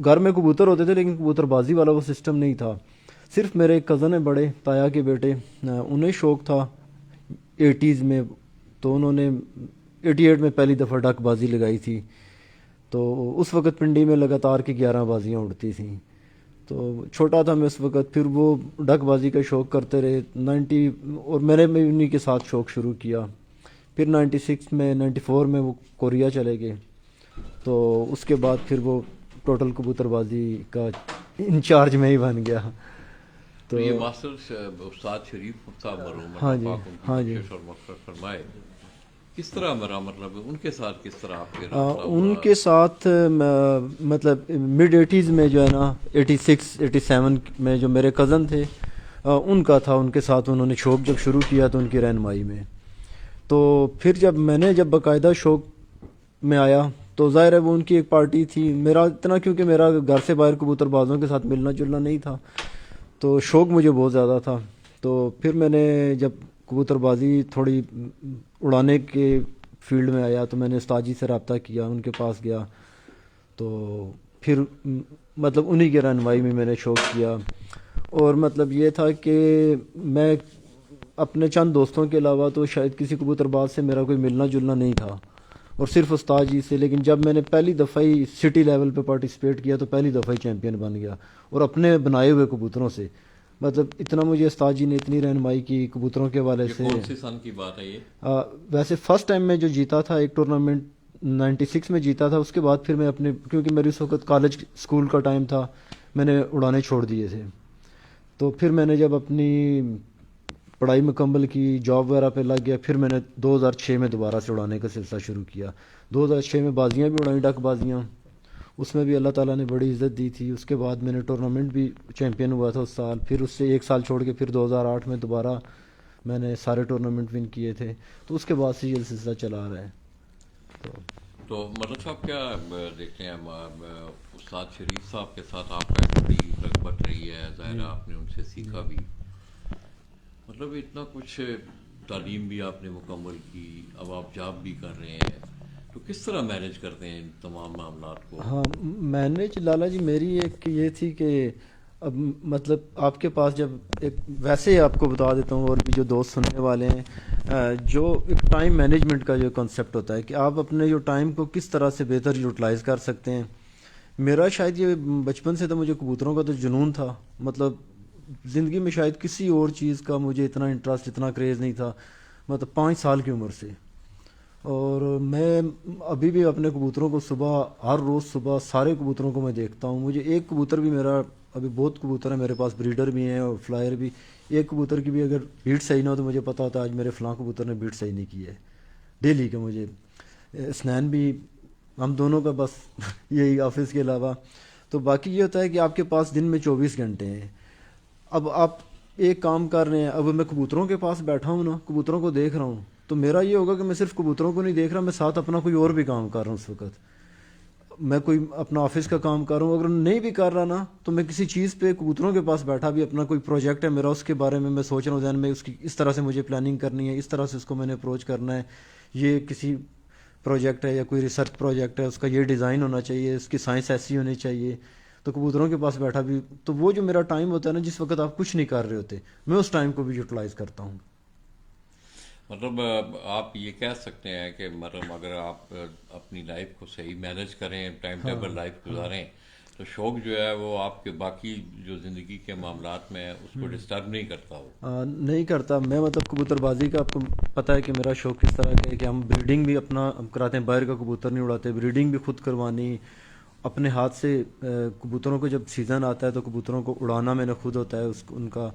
گھر میں کبوتر ہوتے تھے لیکن کبوتر بازی والا وہ سسٹم نہیں تھا. صرف میرے ایک کزن ہیں بڑے تایا کے بیٹے, انہیں شوق تھا 80s میں, تو انہوں نے 88 میں پہلی دفعہ ڈک بازی لگائی تھی. تو اس وقت پنڈی میں لگاتار کی 11 بازیاں اڑتی تھیں. تو چھوٹا تھا میں اس وقت, پھر وہ ڈک بازی کا شوق کرتے رہے 90, اور میں نے بھی انہی کے ساتھ شوق شروع کیا. پھر 96 میں 94 میں وہ کوریا چلے گئے, تو اس کے بعد پھر وہ ٹوٹل کبوتر بازی کا انچارج میں ہی بن گیا. تو یہ ماسٹر استاد شریف صاحب مرحوم ہاں جی, پاک ان کی ہاں جی, بخشش اور مغفرت فرمائے, کس طرح میرا مطلب ان کے ساتھ کس طرح آپ کے ان کے ساتھ مطلب مڈ 80s میں جو ہے نا 86 87 میں جو میرے کزن تھے ان کا تھا, ان کے ساتھ انہوں نے شوق جب شروع کیا تو ان کی رہنمائی میں. تو پھر جب باقاعدہ شوق میں آیا تو ظاہر ہے وہ ان کی ایک پارٹی تھی. میرا اتنا, کیونکہ میرا گھر سے باہر کبوتر بازوں کے ساتھ ملنا جلنا نہیں تھا, تو شوق مجھے بہت زیادہ تھا. تو پھر میں نے جب کبوتر بازی تھوڑی اڑانے کے فیلڈ میں آیا تو میں نے استاد جی سے رابطہ کیا, ان کے پاس گیا, تو پھر مطلب انہی کی رہنمائی میں نے شوق کیا. اور مطلب یہ تھا کہ میں اپنے چند دوستوں کے علاوہ تو شاید کسی کبوتر باز سے میرا کوئی ملنا جلنا نہیں تھا, اور صرف استاد جی سے. لیکن جب میں نے پہلی دفعہ ہی سٹی لیول پہ پارٹیسپیٹ کیا تو پہلی دفعہ ہی چیمپئن بن گیا, اور اپنے بنائے ہوئے کبوتروں سے. مطلب اتنا مجھے استاد جی نے اتنی رہنمائی کی کبوتروں کے حوالے سے. کون سی سن کی بات ہے یہ؟ ویسے فرسٹ ٹائم میں جو جیتا تھا ایک ٹورنامنٹ 96 میں جیتا تھا. اس کے بعد پھر میں اپنے, کیونکہ میری اس وقت کالج اسکول کا ٹائم تھا, میں نے اڑانے چھوڑ دیے تھے. تو پھر میں نے جب اپنی پڑھائی مکمل کی, جاب وغیرہ پہ لگ گیا, پھر میں نے 2006 میں دوبارہ سے اڑانے کا سلسلہ شروع کیا. 2006 میں بازیاں بھی اڑائیں, ڈک بازیاں, اس میں بھی اللہ تعالیٰ نے بڑی عزت دی تھی. اس کے بعد میں نے ٹورنامنٹ بھی چیمپئن ہوا تھا اس سال. پھر اس سے ایک سال چھوڑ کے پھر 2008 میں دوبارہ میں نے سارے ٹورنامنٹ ون کیے تھے. تو اس کے بعد سے یہ سلسلہ چلا رہا ہے. تو مطلب صاحب کیا دیکھتے ہیں, استاد شریف صاحب کے ساتھ آپ کا بڑی رغبت رہی ہے, ظاہر آپ نے ان سے سیکھا بھی, مطلب اتنا کچھ تعلیم بھی آپ نے مکمل کی, اب آپ جاب بھی کر رہے ہیں, تو کس طرح مینیج کرتے ہیں ان تمام معاملات کو؟ ہاں مینیج لالا جی میری ایک یہ تھی کہ اب مطلب آپ کے پاس جب ایک, ویسے آپ کو بتا دیتا ہوں اور بھی جو دوست سننے والے ہیں, جو ایک ٹائم مینجمنٹ کا جو کنسیپٹ ہوتا ہے کہ آپ اپنے جو ٹائم کو کس طرح سے بہتر یوٹیلائز کر سکتے ہیں. میرا شاید یہ بچپن سے تو مجھے کبوتروں کا تو جنون تھا. مطلب زندگی میں شاید کسی اور چیز کا مجھے اتنا انٹرسٹ, اتنا کریز نہیں تھا, مطلب 5 سال کی عمر سے. اور میں ابھی بھی اپنے کبوتروں کو صبح, ہر روز صبح سارے کبوتروں کو میں دیکھتا ہوں. مجھے ایک کبوتر بھی, میرا ابھی بہت کبوتر ہیں میرے پاس, بریڈر بھی ہیں اور فلائر بھی, ایک کبوتر کی بھی اگر بیٹ صحیح نہ ہو تو مجھے پتا ہوتا ہے آج میرے فلاں کبوتر نے بیٹ صحیح نہیں کی ہے ڈیلی کے. مجھے اسنین بھی, ہم دونوں کا بس یہی آفس کے علاوہ. تو باقی یہ ہوتا ہے کہ آپ کے پاس دن میں 24 گھنٹے ہیں. اب آپ ایک کام کر رہے ہیں, اب میں کبوتروں کے پاس بیٹھا ہوں نا, کبوتروں کو دیکھ رہا ہوں, تو میرا یہ ہوگا کہ میں صرف کبوتروں کو نہیں دیکھ رہا, میں ساتھ اپنا کوئی اور بھی کام کر رہا ہوں. اس وقت میں کوئی اپنا آفس کا کام کر رہا ہوں, اگر نہیں بھی کر رہا نا تو میں کسی چیز پہ کبوتروں کے پاس بیٹھا بھی, اپنا کوئی پروجیکٹ ہے میرا, اس کے بارے میں سوچ رہا ہوں ذہن میں, اس کی اس طرح سے مجھے پلاننگ کرنی ہے, اس طرح سے اس کو میں نے اپروچ کرنا ہے, یہ کسی پروجیکٹ ہے یا کوئی ریسرچ پروجیکٹ ہے, اس کا یہ ڈیزائن ہونا چاہیے, اس کی سائنس ایسی ہونی چاہیے. تو کبوتروں کے پاس بیٹھا بھی, تو وہ جو میرا ٹائم ہوتا ہے نا, جس وقت آپ کچھ نہیں کر رہے ہوتے, میں اس ٹائم کو بھی یوٹیلائز کرتا ہوں. مطلب آپ یہ کہہ سکتے ہیں کہ مطلب اگر آپ اپنی لائف کو صحیح مینیج کریں, ٹائم ٹیبل لائف گزاریں, تو شوق جو ہے وہ آپ کے باقی جو زندگی کے معاملات میں اس کو ڈسٹرب نہیں کرتا ہو. نہیں کرتا. میں مطلب کبوتر بازی کا آپ کو پتہ ہے کہ میرا شوق کس طرح کا ہے کہ ہم بریڈنگ بھی اپنا کراتے ہیں, باہر کا کبوتر نہیں اڑاتے, بریڈنگ بھی خود کروانی اپنے ہاتھ سے. کبوتروں کو جب سیزن آتا ہے تو کبوتروں کو اڑانا میں نے خود ہوتا ہے, ان کا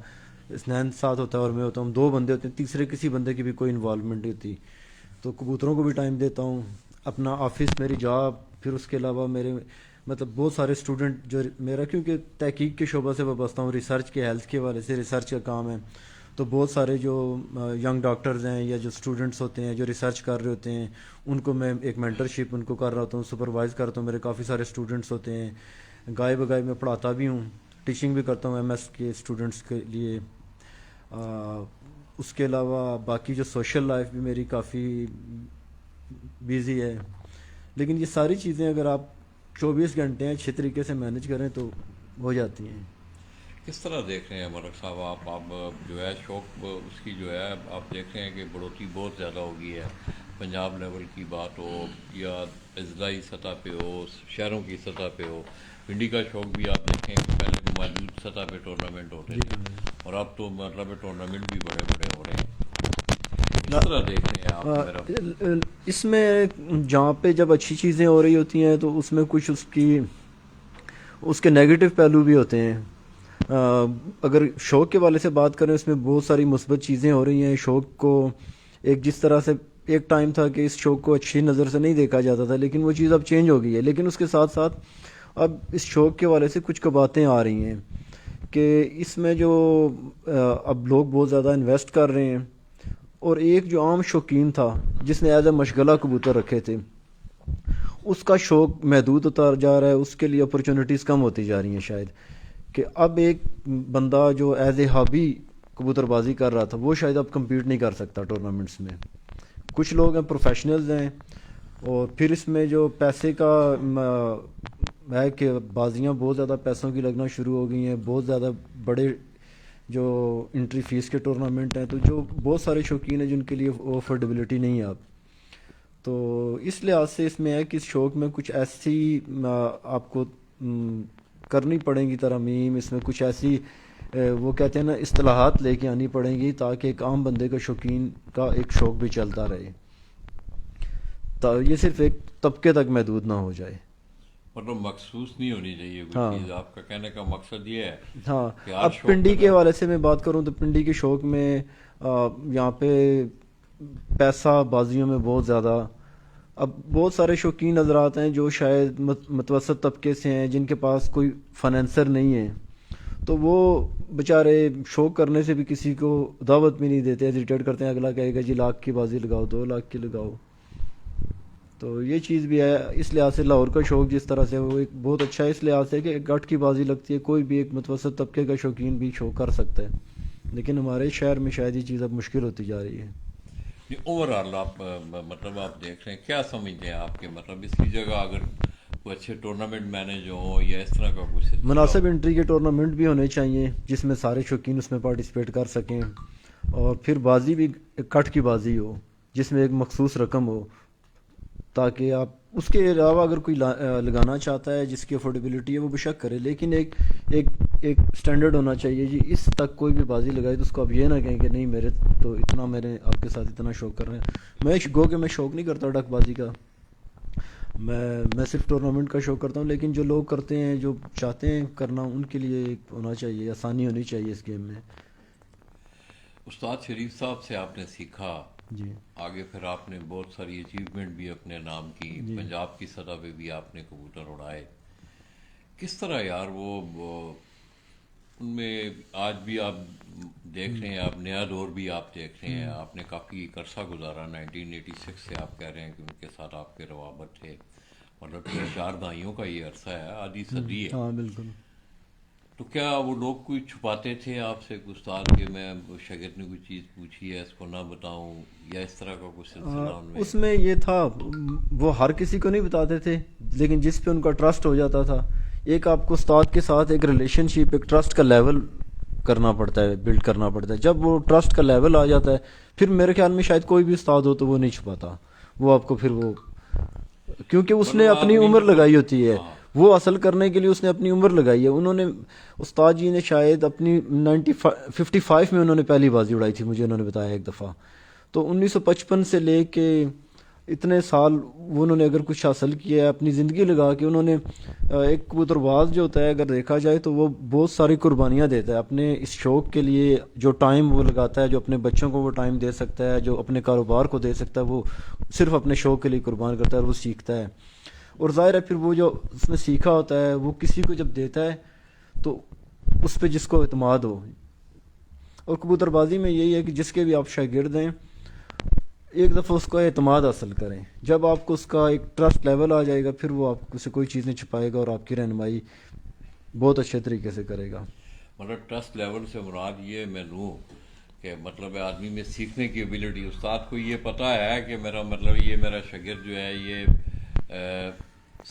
اسنین ساتھ ہوتا ہے اور میں ہوتا ہوں, 2 بندے ہوتے ہیں, تیسرے کسی بندے کی بھی کوئی انوالومنٹ نہیں ہوتی. تو کبوتروں کو بھی ٹائم دیتا ہوں, اپنا آفس, میری جاب, پھر اس کے علاوہ میرے مطلب بہت سارے اسٹوڈنٹ جو میرا, کیونکہ تحقیق کے شعبہ سے وابستہ ہوں, ریسرچ کے, ہیلتھ کے حوالے سے ریسرچ کا کام ہے. تو بہت سارے جو ینگ ڈاکٹرز ہیں یا جو اسٹوڈنٹس ہوتے ہیں جو ریسرچ کر رہے ہوتے ہیں, ان کو میں ایک مینٹرشپ ان کو کر رہا ہوتا ہوں, سپروائز کرتا ہوں. میرے کافی سارے اسٹوڈنٹس ہوتے ہیں, گائے بگائے میں پڑھاتا بھی ہوں, ٹیچنگ بھی کرتا ہوں ایم ایس کے اسٹوڈنٹس کے لیے. اس کے علاوہ باقی جو سوشل لائف بھی میری کافی بیزی ہے. لیکن یہ ساری چیزیں اگر آپ 24 گھنٹے ہیں، اچھے طریقے سے مینج کریں تو ہو جاتی ہیں۔ کس طرح دیکھ رہے ہیں مرک صاحب آپ جو ہے شوق اس کی جو ہے آپ دیکھ رہے ہیں کہ بڑھوتری بہت زیادہ ہو گئی ہے، پنجاب لیول کی بات ہو یا اضلاعی سطح پہ ہو، شہروں کی سطح پہ ہو، پنڈی کا شوق بھی آپ دیکھیں کہ پہلے موجود سطح پہ ٹورنامنٹ ہوتے تھے اور اب تو مطلب ٹورنامنٹ بھی بڑے بڑے ہو رہے ہیں، کس طرح دیکھ رہے ہیں آپ میرا؟ اس میں جہاں پہ جب اچھی چیزیں ہو رہی ہوتی ہیں تو اس میں کچھ اس کے نیگیٹو پہلو بھی ہوتے ہیں۔ اگر شوق کے والے سے بات کریں، اس میں بہت ساری مثبت چیزیں ہو رہی ہیں۔ شوق کو جس طرح سے ایک ٹائم تھا کہ اس شوق کو اچھی نظر سے نہیں دیکھا جاتا تھا، لیکن وہ چیز اب چینج ہو گئی ہے۔ لیکن اس کے ساتھ ساتھ اب اس شوق کے والے سے کچھ باتیں آ رہی ہیں کہ اس میں جو اب لوگ بہت زیادہ انویسٹ کر رہے ہیں، اور ایک جو عام شوقین تھا جس نے ایز اے مشغلہ کبوتر رکھے تھے، اس کا شوق محدود ہوتا جا رہا ہے، اس کے لیے اپرچونیٹیز کم ہوتی جا رہی ہیں شاید، کہ اب ایک بندہ جو ایز اے ہابی کبوتر بازی کر رہا تھا وہ شاید اب کمپیٹ نہیں کر سکتا ٹورنامنٹس میں۔ کچھ لوگ ہیں پروفیشنلز ہیں، اور پھر اس میں جو پیسے کا ہے کہ بازیاں بہت زیادہ پیسوں کی لگنا شروع ہو گئی ہیں، بہت زیادہ بڑے جو انٹری فیس کے ٹورنامنٹ ہیں، تو جو بہت سارے شوقین ہیں جن کے لیے وہ افورڈیبلٹی نہیں ہے اب۔ تو اس لحاظ سے اس میں ہے کہ اس شوق میں کچھ ایسی آپ کو کرنی پڑیں گی ترامیم، اس میں کچھ ایسی وہ کہتے ہیں نا اصطلاحات لے کے آنی پڑیں گی تاکہ ایک عام بندے کا شوقین کا ایک شوق بھی چلتا رہے، تو یہ صرف ایک طبقے تک محدود نہ ہو جائے۔ مطلب مخصوص نہیں ہونی چاہیے کوئی چیز، آپ کا کہنے کا مقصد یہ ہے ہاں۔ کہ ہر اب شوق پنڈی کے حوالے سے میں بات کروں تو پنڈی کے شوق میں یہاں پہ پیسہ بازیوں میں بہت زیادہ، اب بہت سارے شوقین حضرات ہیں جو شاید متوسط طبقے سے ہیں، جن کے پاس کوئی فنانسر نہیں ہے، تو وہ بیچارے شوق کرنے سے بھی کسی کو دعوت بھی نہیں دیتے، ہیزیٹیٹ کرتے ہیں، اگلا کہے گا جی لاکھ کی بازی لگاؤ، 2 لاکھ کی لگاؤ۔ تو یہ چیز بھی ہے۔ اس لحاظ سے لاہور کا شوق جس طرح سے وہ ایک بہت اچھا ہے، اس لحاظ سے کہ ایک گٹھ کی بازی لگتی ہے، کوئی بھی ایک متوسط طبقے کا شوقین بھی شوق کر سکتا ہے، لیکن ہمارے شہر میں شاید یہ چیز اب مشکل ہوتی جا رہی ہے۔ اوور آل آپ مطلب آپ دیکھ رہے ہیں، کیا سمجھتے ہیں آپ کے مطلب اس کی جگہ اگر کوئی اچھے ٹورنامنٹ مینیج ہوں یا اس طرح کا کچھ مناسب انٹری کے ٹورنامنٹ بھی ہونے چاہیے جس میں سارے شوقین اس میں پارٹیسپیٹ کر سکیں، اور پھر بازی بھی ایک کٹ کی بازی ہو جس میں ایک مخصوص رقم ہو، تاکہ آپ اس کے علاوہ اگر کوئی لگانا چاہتا ہے جس کی افورڈیبلٹی ہے وہ بے شک کرے، لیکن ایک سٹینڈرڈ ہونا چاہیے جی، اس تک کوئی بھی بازی لگائے تو اس کو آپ یہ نہ کہیں کہ نہیں میرے تو اتنا، میرے آپ کے ساتھ اتنا شوق کر رہے ہیں۔ میں گو کہ میں شوق نہیں کرتا ڈک بازی کا، میں صرف ٹورنامنٹ کا شوق کرتا ہوں، لیکن جو لوگ کرتے ہیں، جو چاہتے ہیں کرنا، ان کے لیے ایک ہونا چاہیے، آسانی ہونی چاہیے اس گیم میں۔ استاد شریف صاحب سے آپ نے سیکھا، جی آگے پھر آپ نے بہت ساری اچیومنٹ بھی اپنے نام کی، پنجاب کی سطح پہ بھی آپ نے کبوتر اڑائے، کس طرح یار وہ ان میں آج بھی آپ دیکھ رہے ہیں، آپ نیا دور بھی آپ دیکھ رہے ہیں، آپ نے کافی عرصہ گزارا، 1986 سے آپ کہہ رہے ہیں کہ ان کے ساتھ آپ کے روابط تھے، مطلب 4 دہائیوں کا یہ عرصہ ہے، آدھی صدی ہے۔ ہاں بالکل۔ تو کیا وہ لوگ کوئی چھپاتے تھے آپ سے استاد کہ میں شاگرد نے کوئی چیز پوچھی ہے اس کو نہ بتاؤں، یا اس طرح کا کوئی سلسلہ ان میں؟ اس میں یہ تھا، وہ ہر کسی کو نہیں بتاتے تھے، لیکن جس پہ ان کا ٹرسٹ ہو جاتا تھا، ایک آپ کو استاد کے ساتھ ایک ریلیشن شپ، ایک ٹرسٹ کا لیول کرنا پڑتا ہے، بلڈ کرنا پڑتا ہے۔ جب وہ ٹرسٹ کا لیول آ جاتا ہے، پھر میرے خیال میں شاید کوئی بھی استاد ہو تو وہ نہیں چھپاتا، وہ آپ کو پھر وہ، کیونکہ اس نے اپنی عمر لگائی ہوتی ہے، وہ اصل کرنے کے لیے اس نے اپنی عمر لگائی ہے۔ انہوں نے، استاد جی نے شاید اپنی 55 میں انہوں نے پہلی بازی اڑائی تھی، مجھے انہوں نے بتایا ایک دفعہ، تو 1955 سے لے کے اتنے سال وہ انہوں نے اگر کچھ حاصل کیا ہے اپنی زندگی لگا کے، انہوں نے ایک کبوتر باز جو ہوتا ہے اگر دیکھا جائے تو وہ بہت ساری قربانیاں دیتا ہے اپنے اس شوق کے لیے، جو ٹائم وہ لگاتا ہے، جو اپنے بچوں کو وہ ٹائم دے سکتا ہے، جو اپنے کاروبار کو دے سکتا ہے، وہ صرف اپنے شوق کے لیے قربان کرتا ہے، اور وہ سیکھتا ہے، اور ظاہر ہے پھر وہ جو اس نے سیکھا ہوتا ہے وہ کسی کو جب دیتا ہے تو اس پہ جس کو اعتماد ہو، اور کبوتر بازی میں یہی ہے کہ جس کے بھی آپ شاگرد ہیں، ایک دفعہ اس کا اعتماد حاصل کریں، جب آپ کو اس کا ایک ٹرسٹ لیول آ جائے گا، پھر وہ آپ کو سے کوئی چیز نہیں چھپائے گا اور آپ کی رہنمائی بہت اچھے طریقے سے کرے گا۔ مطلب ٹرسٹ لیول سے مراد یہ میں لوں کہ مطلب آدمی میں سیکھنے کی ایبیلٹی، استاد کو یہ پتہ ہے کہ میرا مطلب یہ میرا شاگرد جو ہے یہ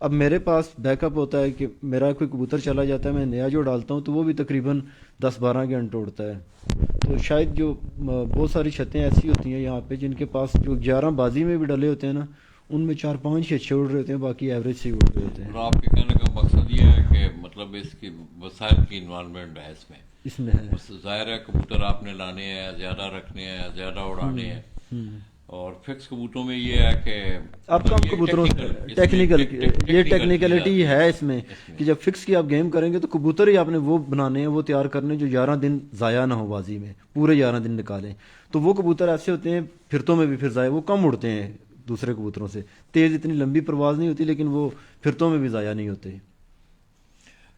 اب میرے پاس بیک اپ ہوتا ہے کہ میرا کوئی کبوتر چلا جاتا ہے، میں نیا جو ڈالتا ہوں تو وہ بھی تقریباً 10-12 گھنٹے اڑتا ہے. تو شاید جو بہت ساری چھتیں ایسی ہوتی ہیں یہاں پہ جن کے پاس جو 11 بازی میں بھی ڈلے ہوتے ہیں نا، ان میں 4-5 ہی اچھے اڑ رہے ہوتے ہیں، باقی ایوریج سے ہی اڑ رہے ہوتے ہیں. اور آپ کے کہنے کا مقصد یہ ہے کہ مطلب اس کی وسائل کی انوائرمنٹ ہے اس میں ہے. بس ظاہر ہے کبوتر آپ نے لانے ہیں، زیادہ رکھنے ہیں، زیادہ اڑانے ہیں. اور فکس کبوتروں میں یہ ہے کہ آپ کم کبوتروں ٹیکنیکل یہ ٹیکنیکلٹی ہے اس میں کہ جب فکس کی آپ گیم کریں گے تو کبوتر ہی آپ نے وہ بنانے ہیں، وہ تیار کرنے جو 11 دن ضائع نہ ہو بازی میں، پورے 11 دن نکالیں. تو وہ کبوتر ایسے ہوتے ہیں پھرتوں میں بھی پھر ضائع، وہ کم اڑتے ہیں دوسرے کبوتروں سے، تیز اتنی لمبی پرواز نہیں ہوتی لیکن وہ پھرتوں میں بھی ضائع نہیں ہوتے.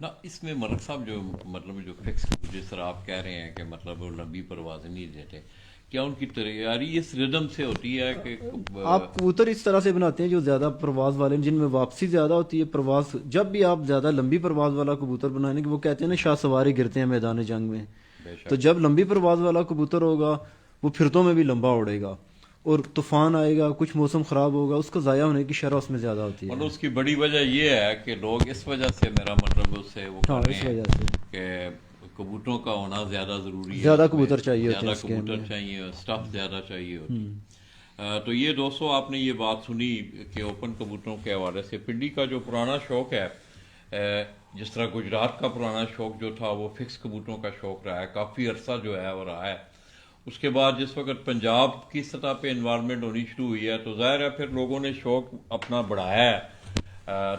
نہ اس میں ملک صاحب جو مطلب جو فکس جس طرح آپ کہہ رہے ہیں کہ مطلب وہ لمبی پروازیں نہیں دیتے، کیا ان کی تیاری اس ردم سے ہوتی ہے کہ آپ کبوتر اس طرح سے بناتے ہیں جو زیادہ پرواز والے جن میں واپسی زیادہ ہوتی ہے پرواز، جب بھی آپ زیادہ لمبی پرواز والا کبوتر بنائیں گے، وہ کہتے ہیں نا شاہ سواری گرتے ہیں میدان جنگ میں، تو جب لمبی پرواز والا کبوتر ہوگا وہ پھرتوں میں بھی لمبا اڑے گا، اور طوفان آئے گا، کچھ موسم خراب ہوگا، اس کو ضائع ہونے کی شرح اس میں زیادہ ہوتی ہے. اور اس کی بڑی وجہ یہ ہے کہ لوگ اس وجہ سے میرا مطلب اس سے وہ کر رہے ہیں کہ کبوتروں کا ہونا زیادہ ضروری ہے، زیادہ کبوتر چاہیے ہوتے ہیں، زیادہ کبوتر چاہیے، اسٹف زیادہ چاہیے ہوتی. تو یہ دوستو آپ نے یہ بات سنی کہ اوپن کبوتروں کے حوالے سے پنڈی کا جو پرانا شوق ہے، جس طرح گجرات کا پرانا شوق جو تھا وہ فکس کبوتروں کا شوق رہا ہے، کافی عرصہ جو ہے وہ رہا ہے. اس کے بعد جس وقت پنجاب کی سطح پہ انوائرمنٹ ہونی شروع ہوئی ہے تو ظاہر ہے پھر لوگوں نے شوق اپنا بڑھایا ہے،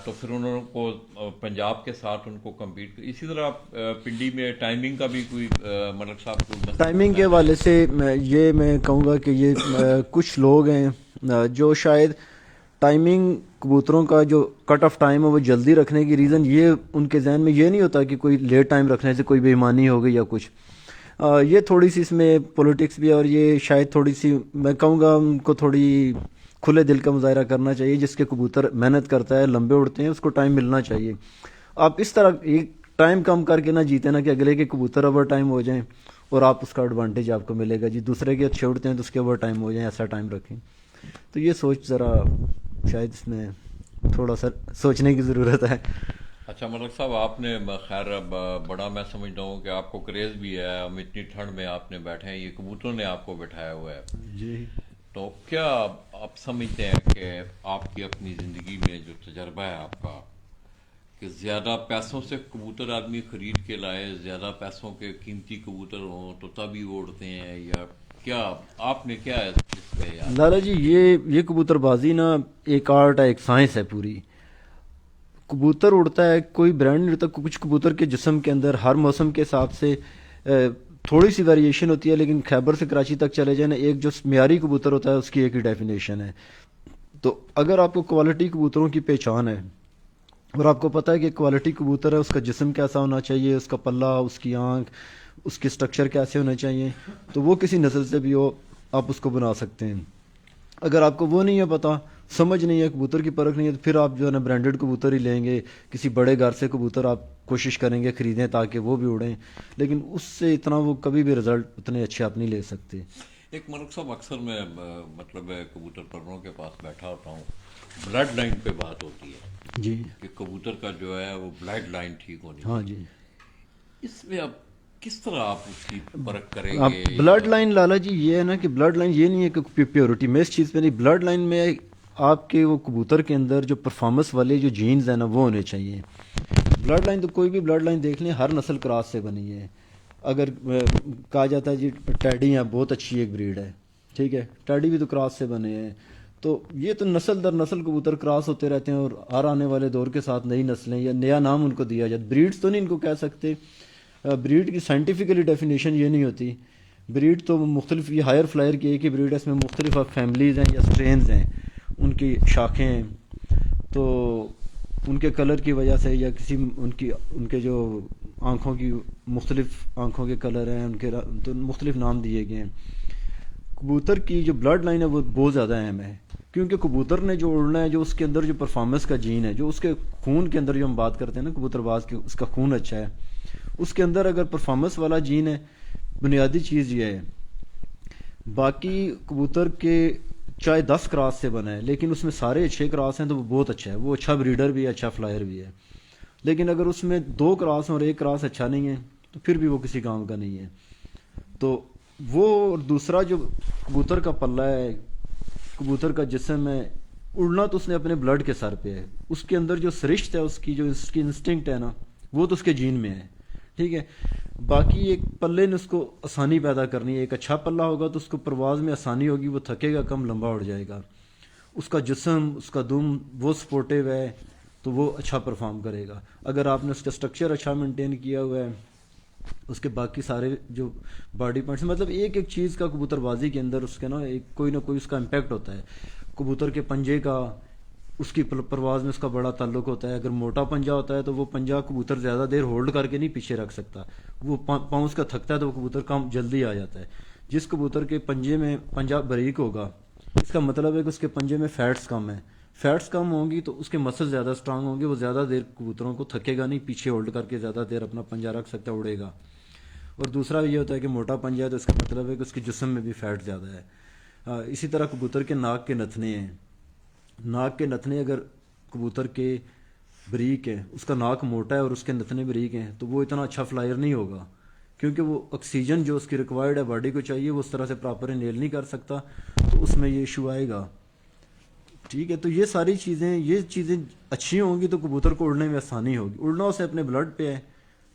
تو پھر انہوں کو پنجاب کے ساتھ ان کو کمپیٹ. اسی طرح پنڈی میں ٹائمنگ کا بھی کوئی ملک صاحب کو ٹائمنگ کے حوالے سے میں کہوں گا کہ یہ کچھ لوگ ہیں جو شاید ٹائمنگ کبوتروں کا جو کٹ آف ٹائم ہے وہ جلدی رکھنے کی ریزن یہ ان کے ذہن میں یہ نہیں ہوتا کہ کوئی لیٹ ٹائم رکھنے سے کوئی بے ایمانی ہو گئی یا کچھ، یہ تھوڑی سی اس میں پولیٹکس بھی ہے، اور یہ شاید تھوڑی سی میں کہوں گا ان کو تھوڑی کھلے دل کا مظاہرہ کرنا چاہیے. جس کے کبوتر محنت کرتا ہے، لمبے اڑتے ہیں، اس کو ٹائم ملنا چاہیے. آپ اس طرح ایک ٹائم کم کر کے نہ جیتے نا کہ اگلے کے کبوتر اوور ٹائم ہو جائیں اور آپ اس کا ایڈوانٹیج آپ کو ملے گا، جی دوسرے کے اچھے اڑتے ہیں تو اس کے اوور ٹائم ہو جائیں، ایسا ٹائم رکھیں. تو یہ سوچ ذرا شاید اس میں تھوڑا سا سوچنے کی ضرورت ہے. اچھا ملک صاحب، آپ نے خیر بڑا میں سمجھتا ہوں کہ آپ کو کریز بھی ہے، ہم اتنی ٹھنڈ میں آپ نے بیٹھے ہیں، یہ کبوتروں نے آپ کو بٹھایا ہوا ہے جی. تو کیا آپ سمجھتے ہیں کہ آپ کی اپنی زندگی میں جو تجربہ ہے آپ کا کہ زیادہ پیسوں سے کبوتر آدمی خرید کے لائے، زیادہ پیسوں کے قیمتی کبوتر ہوں تو تبھی وہ اڑتے ہیں، یا کیا آپ نے کیا ہے اس پہ یاد؟ لالا جی یہ کبوتر بازی نا ایک آرٹ ہے، ایک سائنس ہے پوری. کبوتر اڑتا ہے، کوئی برانڈ نہیں اڑتا. کچھ کبوتر کے جسم کے اندر ہر موسم کے حساب سے تھوڑی سی ویریشن ہوتی ہے، لیکن خیبر سے کراچی تک چلے جائیں نا، ایک جو معیاری کبوتر ہوتا ہے اس کی ایک ہی ڈیفینیشن ہے. تو اگر آپ کو کوالٹی کبوتروں کی پہچان ہے اور آپ کو پتہ ہے کہ کوالٹی کبوتر ہے، اس کا جسم کیسا ہونا چاہیے، اس کا پلہ، اس کی آنکھ، اس کے سٹرکچر کیسے ہونے چاہیے، تو وہ کسی نسل سے بھی ہو آپ اس کو بنا سکتے ہیں. اگر آپ کو وہ نہیں ہے پتہ، سمجھ نہیں ہے، کبوتر کی پرکھ نہیں ہے، تو پھر آپ جو ہے نا برانڈڈ کبوتر ہی لیں گے، کسی بڑے گھر سے کبوتر آپ کوشش کریں گے خریدیں تاکہ وہ بھی اڑیں، لیکن اس سے اتنا وہ کبھی بھی رزلٹ اتنے اچھے آپ نہیں لے سکتے. ایک ملک صاحب اکثر میں مطلب کبوتر پروروں کے پاس بیٹھا ہوتا ہوں، بلڈ لائن پہ بات ہوتی ہے جی کہ کبوتر کا جو ہے وہ بلڈ لائن ٹھیک ہونی ہاں چاہیے. جی. اس میں اب کس طرح آپ اس کی پرکھ کریں آپ گے؟ بلڈ لائن لالا جی یہ ہے نا کہ بلڈ لائن یہ نہیں ہے کہ پیورٹی میں اس چیز پہ نہیں، بلڈ لائن میں آپ کے وہ کبوتر کے اندر جو پرفارمنس والے جو جینز ہیں نا وہ ہونے چاہیے. بلڈ لائن تو کوئی بھی بلڈ لائن دیکھ لیں، ہر نسل کراس سے بنی ہے. اگر کہا جاتا ہے جی ٹیڈی ہے بہت اچھی ایک بریڈ ہے، ٹھیک ہے، ٹیڈی بھی تو کراس سے بنے ہیں. تو یہ تو نسل در نسل کبوتر کراس ہوتے رہتے ہیں، اور ہر آنے والے دور کے ساتھ نئی نسلیں یا نیا نام ان کو دیا جاتا. بریڈز تو نہیں ان کو کہہ سکتے، بریڈ کی سائنٹیفکلی ڈیفینیشن یہ نہیں ہوتی. بریڈ تو مختلف، یہ ہائر فلائر کی ایک ہی بریڈ ہے، اس میں مختلف فیملیز ہیں یا سٹرینز ہیں، ان کی شاخیں ہیں. تو ان کے کلر کی وجہ سے یا کسی ان کے جو آنکھوں کی مختلف آنکھوں کے کلر ہیں، ان کے تو مختلف نام دیے گئے ہیں. کبوتر کی جو بلڈ لائن ہے وہ بہت زیادہ اہم ہے، کیونکہ کبوتر نے جو اڑنا ہے، جو اس کے اندر جو پرفارمنس کا جین ہے، جو اس کے خون کے اندر جو ہم بات کرتے ہیں نا کبوتر باز کی، اس کا خون اچھا ہے، اس کے اندر اگر پرفارمنس والا جین ہے، بنیادی چیز یہ ہے. باقی کبوتر کے چاہے 10 کراس سے بنا ہے لیکن اس میں سارے اچھے کراس ہیں تو وہ بہت اچھا ہے، وہ اچھا بریڈر بھی ہے، اچھا فلائر بھی ہے. لیکن اگر اس میں 2 کراس ہیں اور 1 کراس اچھا نہیں ہے تو پھر بھی وہ کسی کام کا نہیں ہے. تو وہ اور دوسرا جو کبوتر کا پلہ ہے، کبوتر کا جسم ہے، اڑنا تو اس نے اپنے بلڈ کے سر پہ ہے. اس کے اندر جو سرشت ہے، اس کی انسٹنکٹ ہے نا، وہ تو اس کے جین میں ہے. ٹھیک ہے، باقی ایک پلے نے اس کو آسانی پیدا کرنی ہے. ایک اچھا پلہ ہوگا تو اس کو پرواز میں آسانی ہوگی، وہ تھکے گا کم، لمبا اڑ جائے گا. اس کا جسم، اس کا دم وہ سپورٹیو ہے تو وہ اچھا پرفارم کرے گا. اگر آپ نے اس کا سٹرکچر اچھا مینٹین کیا ہوا ہے، اس کے باقی سارے جو باڈی پارٹس، مطلب ایک ایک چیز کا کبوتر بازی کے اندر اس کے نا ایک کوئی نہ کوئی اس کا امپیکٹ ہوتا ہے. کبوتر کے پنجے کا، اس کی پرواز میں اس کا بڑا تعلق ہوتا ہے. اگر موٹا پنجہ ہوتا ہے تو وہ پنجہ کبوتر زیادہ دیر ہولڈ کر کے نہیں پیچھے رکھ سکتا، وہ پاؤں اس کا تھکتا ہے تو وہ کبوتر کم جلدی آ جاتا ہے. جس کبوتر کے پنجے میں پنجہ باریک ہوگا، اس کا مطلب ہے کہ اس کے پنجے میں فیٹس کم ہیں. فیٹس کم ہوں گی تو اس کے مسل زیادہ اسٹرانگ ہوں گے، وہ زیادہ دیر کبوتروں کو تھکے گا نہیں، پیچھے ہولڈ کر کے زیادہ دیر اپنا پنجہ رکھ سکتا ہے، اڑے گا. اور دوسرا یہ ہوتا ہے کہ موٹا پنجہ ہے تو اس کا مطلب ہے کہ اس کے جسم میں بھی فیٹ زیادہ ہے. اسی طرح کبوتر کے ناک کے نتنے ہیں. ناک کے نتنے اگر کبوتر کے بریک ہیں، اس کا ناک موٹا ہے اور اس کے نتنے بریک ہیں، تو وہ اتنا اچھا فلائر نہیں ہوگا، کیونکہ وہ آکسیجن جو اس کی ریکوائرڈ ہے باڈی کو چاہیے وہ اس طرح سے پراپر انہیل نہیں کر سکتا، تو اس میں یہ ایشو آئے گا. ٹھیک ہے، تو یہ ساری چیزیں اچھی ہوں گی تو کبوتر کو اڑنے میں آسانی ہوگی. اڑنا اسے اپنے بلڈ پہ ہے،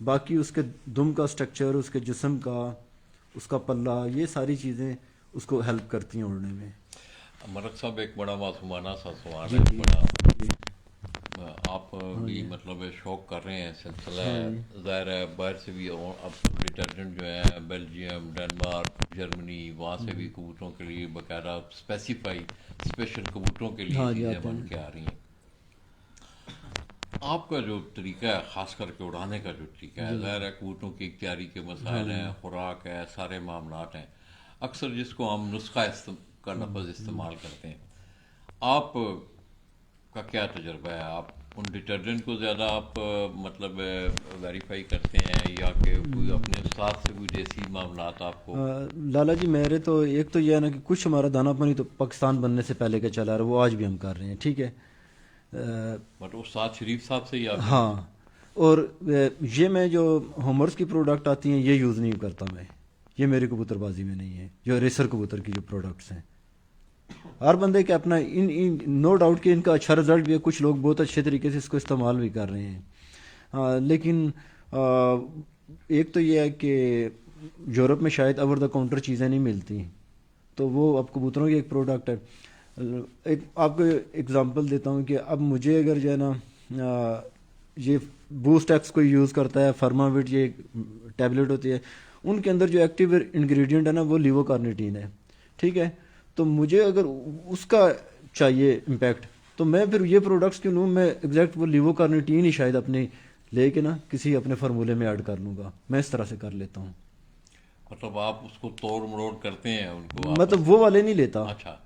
باقی اس کے دم کا سٹرکچر، اس کے جسم کا، اس کا پلہ، یہ ساری چیزیں اس کو ہیلپ کرتی ہیں اڑنے میں. مرک صاحب ایک بڑا معصومانہ سا سوال جی ہے، جی بڑا جی. آپ بھی مطلب شوق کر رہے ہیں، سلسلہ ہے، ظاہر ہے باہر سے بھی اب ڈٹرجنٹ جو ہے بیلجیم، ڈنمارک، جرمنی، وہاں سے بھی کبوتروں کے لیے باقاعدہ اسپیشل کبوتروں کے لیے ہاں جی، چیزیں آتے بن ہیں. کے آ رہی ہیں. آپ کا جو طریقہ ہے، خاص کر کے اڑانے کا جو طریقہ ہے، ظاہر ہے کبوتروں کی تیاری کے مسائل ہیں، خوراک ہے، سارے معاملات ہیں، اکثر جس کو ہم نسخہ کا لفظ استعمال کرتے ہیں. آپ کا کیا تجربہ ہے؟ آپ ان ڈٹرجنٹ کو زیادہ آپ مطلب ویریفائی کرتے ہیں یا کہ کوئی اپنے استاد سے کوئی دیسی معاملات آپ کو؟ لالا جی میرے تو ایک تو یہ ہے نا کہ کچھ ہمارا دانہ پانی تو پاکستان بننے سے پہلے کا چلا رہا ہے، وہ آج بھی ہم کر رہے ہیں. ٹھیک ہے، بٹ استاد شریف صاحب سے ہی آپ؟ ہاں. اور یہ میں جو ہومرس کی پروڈکٹ آتی ہیں یہ یوز نہیں کرتا میں، یہ میری کبوتر بازی میں نہیں ہے. جو ریسر کبوتر کی جو پروڈکٹس ہیں، ہر بندے کے اپنا نو ڈاؤٹ کہ ان کا اچھا رزلٹ بھی ہے، کچھ لوگ بہت اچھے طریقے سے اس کو استعمال بھی کر رہے ہیں. لیکن ایک تو یہ ہے کہ یورپ میں شاید اوور دا کاؤنٹر چیزیں نہیں ملتی، تو وہ اب کبوتروں کی ایک پروڈکٹ ہے. ایک آپ کو اگزامپل دیتا ہوں کہ اب مجھے اگر جو ہے نا یہ بوسٹ ایکس کوئی یوز کرتا ہے، فرماوٹ یہ ٹیبلٹ ہوتی ہے، ان کے اندر جو ایکٹیو انگریڈینٹ ہے نا وہ لیوو کارنیٹین ہے. ٹھیک ہے، تو مجھے اگر اس کا چاہیے امپیکٹ تو میں پھر یہ پروڈکٹس کیوں لوں؟ میں ایگزیکٹ وہ لیوو کارنیٹین ہی شاید اپنے لے کے نا کسی اپنے فارمولے میں ایڈ کر لوں گا. میں اس طرح سے کر لیتا ہوں. مطلب آپ اس کو توڑ مروڑ کرتے ہیں ان کو؟ مطلب وہ والے نہیں لیتا، اچھا،